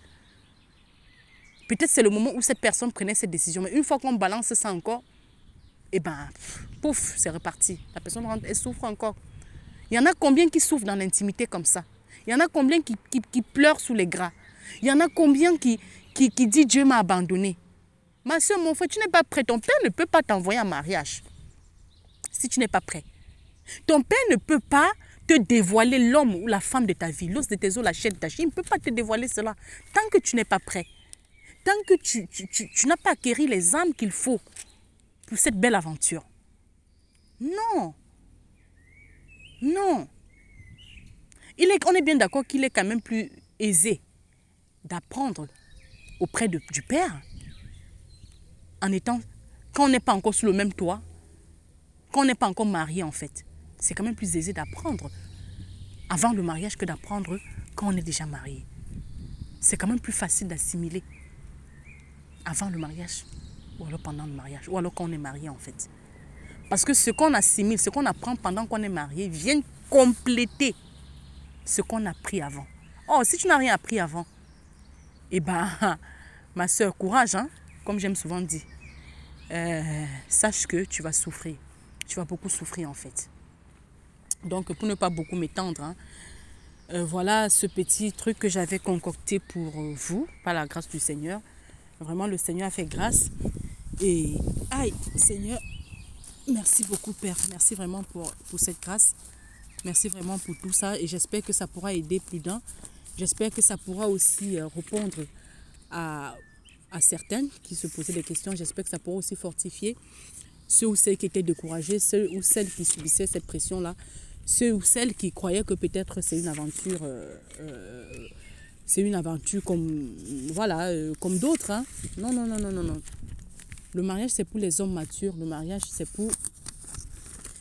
Peut-être c'est le moment où cette personne prenait cette décision. Mais une fois qu'on balance ça encore, eh ben, pouf, c'est reparti. La personne rentre, elle souffre encore. Il y en a combien qui souffrent dans l'intimité comme ça? Il y en a combien qui pleurent sous les gras? Il y en a combien qui dit Dieu m'a abandonné? Ma soeur, mon frère, tu n'es pas prêt. Ton père ne peut pas t'envoyer en mariage si tu n'es pas prêt. Ton père ne peut pas te dévoiler l'homme ou la femme de ta vie. L'os de tes os, la chair de ta chair. Il ne peut pas te dévoiler cela tant que tu n'es pas prêt. Tant que tu n'as pas acquéri les âmes qu'il faut pour cette belle aventure. Non. Non. On est bien d'accord qu'il est quand même plus aisé d'apprendre auprès du Père quand on n'est pas encore sous le même toit, quand on n'est pas encore marié en fait. C'est quand même plus aisé d'apprendre avant le mariage que d'apprendre quand on est déjà marié. C'est quand même plus facile d'assimiler avant le mariage ou alors pendant le mariage ou alors quand on est marié en fait. Parce que ce qu'on assimile, ce qu'on apprend pendant qu'on est marié vient compléter ce qu'on a appris avant. Oh, si tu n'as rien appris avant, eh ben, ma soeur, courage, hein, comme j'aime souvent dire. Sache que tu vas souffrir. Tu vas beaucoup souffrir en fait. Donc, pour ne pas beaucoup m'étendre, hein, voilà ce petit truc que j'avais concocté pour vous, par la grâce du Seigneur. Vraiment, le Seigneur a fait grâce. Et, aïe, Seigneur, merci beaucoup, Père. Merci vraiment pour cette grâce. Merci vraiment pour tout ça. Et j'espère que ça pourra aider plus d'un. J'espère que ça pourra aussi répondre à certaines qui se posaient des questions. J'espère que ça pourra aussi fortifier ceux ou celles qui étaient découragés, ceux ou celles qui subissaient cette pression-là, ceux ou celles qui croyaient que peut-être c'est une aventure comme, voilà, comme d'autres. Hein. Non, non, non, non, non, non. Le mariage, c'est pour les hommes matures. Le mariage, c'est pour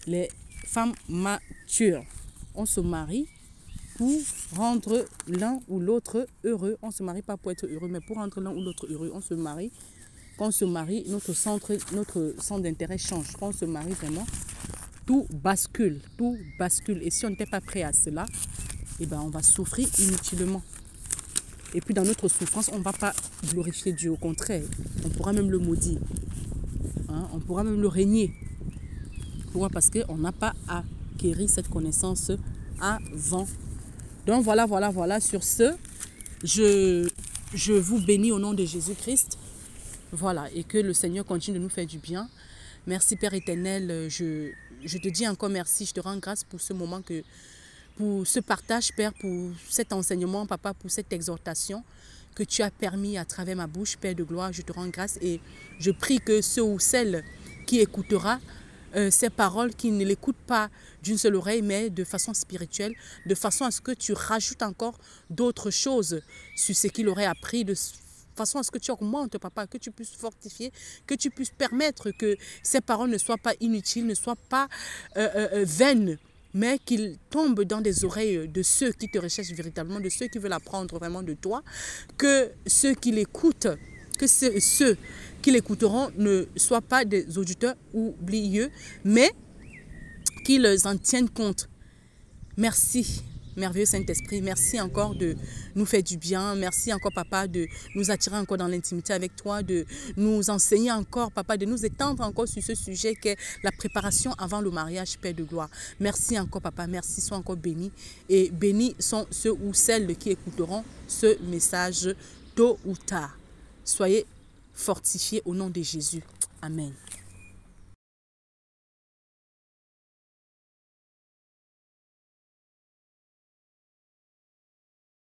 les femmes matures. On se marie pour rendre l'un ou l'autre heureux. On ne se marie pas pour être heureux, mais pour rendre l'un ou l'autre heureux. On se marie. Quand on se marie, notre centre d'intérêt change. Quand on se marie vraiment, tout bascule. Tout bascule. Et si on n'était pas prêt à cela, eh ben, on va souffrir inutilement. Et puis dans notre souffrance, on ne va pas glorifier Dieu. Au contraire, on pourra même le maudire. Hein? On pourra même le régner. Pourquoi? Parce qu'on n'a pas acquéri cette connaissance avant. Donc voilà. Sur ce, je vous bénis au nom de Jésus-Christ. Voilà, et que le Seigneur continue de nous faire du bien. Merci Père éternel, je te dis encore merci, je te rends grâce pour ce moment, pour ce partage Père, pour cet enseignement Papa, pour cette exhortation que tu as permis à travers ma bouche, Père de gloire, je te rends grâce et je prie que ceux ou celles qui écoutera ces paroles, qui ne l'écoutent pas d'une seule oreille, mais de façon spirituelle, de façon à ce que tu rajoutes encore d'autres choses sur ce qu'il aurait appris, de façon à ce que tu augmentes, Papa, que tu puisses fortifier, que tu puisses permettre que ces paroles ne soient pas inutiles, ne soient pas vaines, mais qu'il tombe dans des oreilles de ceux qui te recherchent véritablement, de ceux qui veulent apprendre vraiment de toi, que ceux qui l'écoutent, que ceux qui l'écouteront ne soient pas des auditeurs oublieux, mais qu'ils en tiennent compte. Merci, merveilleux Saint-Esprit. Merci encore de nous faire du bien. Merci encore, Papa, de nous attirer encore dans l'intimité avec toi, de nous enseigner encore, Papa, de nous étendre encore sur ce sujet qu'est la préparation avant le mariage, Père de gloire. Merci encore, Papa. Merci, sois encore bénis. Et bénis sont ceux ou celles qui écouteront ce message tôt ou tard. Soyez fortifiés au nom de Jésus. Amen.